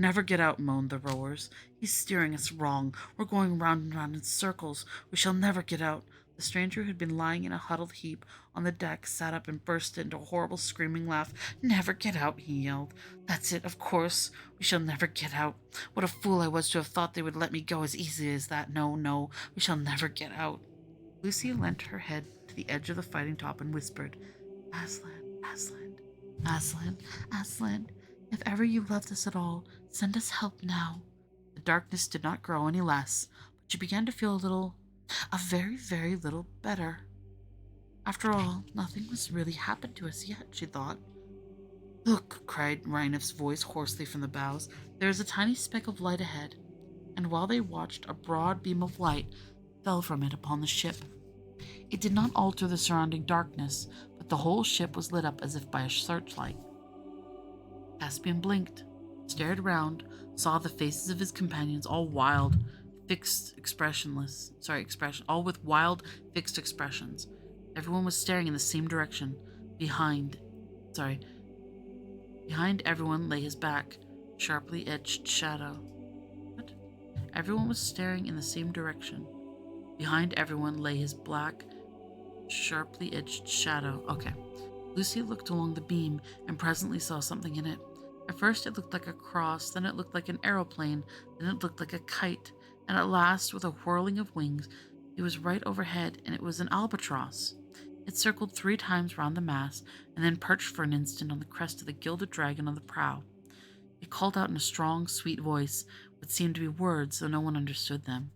moaned the rowers. He's steering us wrong. We're going round and round in circles. We shall never get out. The stranger, who had been lying in a huddled heap on the deck, sat up and burst into a horrible screaming laugh. Never get out, he yelled. That's it, of course. We shall never get out. What a fool I was to have thought they would let me go as easily as that. No, we shall never get out. Lucy leant her head to the edge of the fighting top and whispered, Aslan, if ever you loved us at all, send us help now. The darkness did not grow any less, but she began to feel a very, very little better. After all, nothing has really happened to us yet, she thought. Look, cried Rhinef's voice hoarsely from the bows. There is a tiny speck of light ahead. And while they watched, a broad beam of light fell from it upon the ship. It did not alter the surrounding darkness, but the whole ship was lit up as if by a searchlight. Caspian blinked, stared around, saw the faces of his companions all with wild, fixed expressions. Everyone was staring in the same direction. Behind everyone lay his back, sharply edged shadow. What? Everyone was staring in the same direction. Behind everyone lay his black, sharply edged shadow. Okay. Lucy looked along the beam and presently saw something in it. At first it looked like a cross, then it looked like an aeroplane, then it looked like a kite, and at last, with a whirling of wings, it was right overhead, and it was an albatross. It circled 3 times round the mast, and then perched for an instant on the crest of the gilded dragon on the prow. It called out in a strong, sweet voice, what seemed to be words, though no one understood them.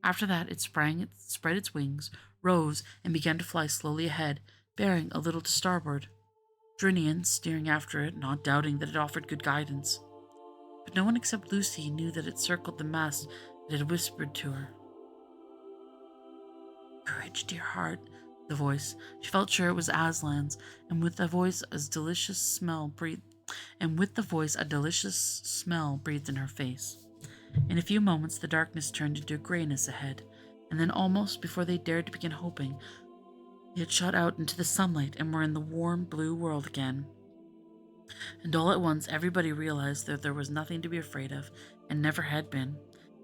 After that, it spread its wings, rose, and began to fly slowly ahead, bearing a little to starboard. Drinian, steering after it, not doubting that it offered good guidance. But no one except Lucy knew that it circled the mast that had whispered to her. Courage, dear heart, the voice. She felt sure it was Aslan's, and with the voice a delicious smell breathed in her face. In a few moments the darkness turned into a grayness ahead, and then almost before they dared to begin hoping, they had shot out into the sunlight and were in the warm blue world again. And all at once everybody realized that there was nothing to be afraid of, and never had been.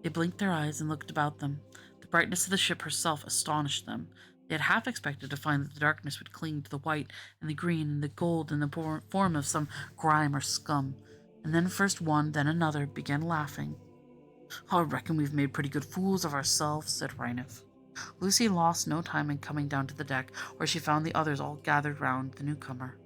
They blinked their eyes and looked about them. The brightness of the ship herself astonished them. They had half expected to find that the darkness would cling to the white and the green and the gold in the form of some grime or scum. And then first one, then another, began laughing. "I reckon we've made pretty good fools of ourselves," said Rhineth. Lucy lost no time in coming down to the deck, where she found the others all gathered round the newcomer.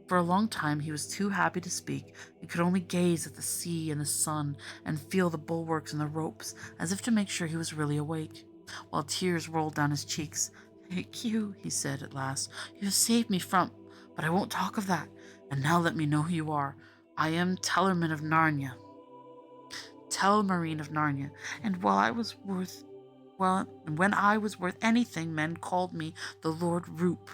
For a long time he was too happy to speak, and could only gaze at the sea and the sun, and feel the bulwarks and the ropes, as if to make sure he was really awake, while tears rolled down his cheeks. "Thank you," he said at last. "You have saved me from... But I won't talk of that. And now let me know who you are. I am Tellerman of Narnia. Telmarine of Narnia, and when I was worth anything, men called me the Lord Roop."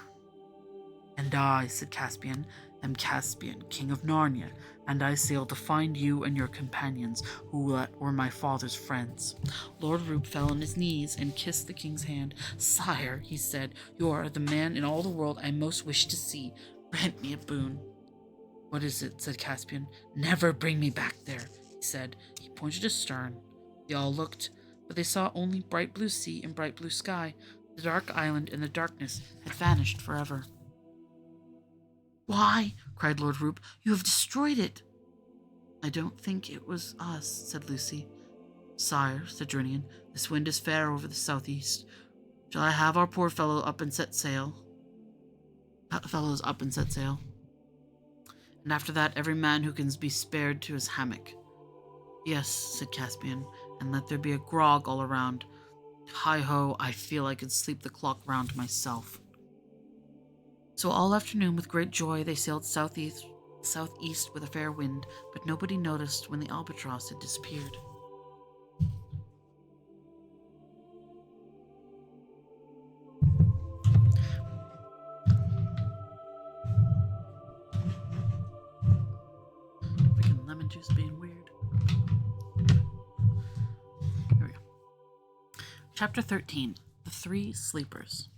"And I," said Caspian, "am Caspian, king of Narnia, and I sail to find you and your companions, who were my father's friends." Lord Roop fell on his knees and kissed the king's hand. "Sire," he said, "you are the man in all the world I most wish to see. Grant me a boon." "What is it?" said Caspian. "Never bring me back there," he said. He pointed astern. They all looked, but they saw only bright blue sea and bright blue sky. The dark island and the darkness had vanished forever. "Why," cried Lord Roop, "you have destroyed it." "I don't think it was us," said Lucy. "Sire," said Drinian, "this wind is fair over the southeast. Shall I have our poor fellow up and set sail?" Fellows up and set sail. "And after that, every man who can be spared to his hammock." "Yes," said Caspian, "and let there be a grog all around. Hi-ho, I feel I could sleep the clock round myself." So all afternoon, with great joy, they sailed southeast with a fair wind, but nobody noticed when the albatross had disappeared. Freaking lemon juice being weird. Here we go. Chapter 13. The Three Sleepers.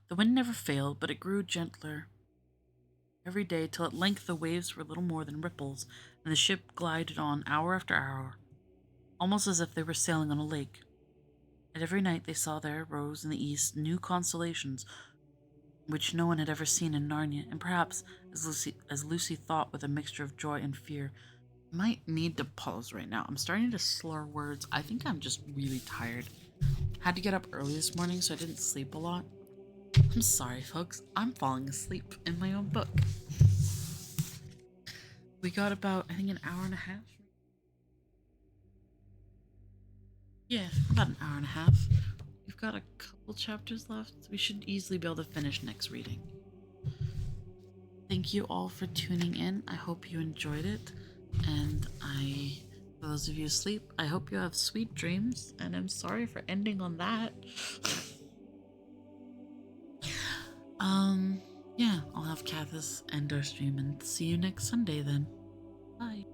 The wind never failed, but it grew gentler every day, till at length the waves were little more than ripples, and the ship glided on hour after hour, almost as if they were sailing on a lake. And every night they saw there rose in the east new constellations which no one had ever seen in Narnia, and perhaps, as Lucy thought with a mixture of joy and fear, I might need to pause right now. I'm starting to slur words. I think I'm just really tired. Had to get up early this morning, so I didn't sleep a lot. I'm sorry, folks. I'm falling asleep in my own book. We got about, I think, an hour and a half. Yeah, about an hour and a half. We've got a couple chapters left. We should easily be able to finish next reading. Thank you all for tuning in. I hope you enjoyed it. And for those of you asleep, I hope you have sweet dreams. And I'm sorry for ending on that. Yeah, I'll have Kathis end our stream and see you next Sunday then. Bye.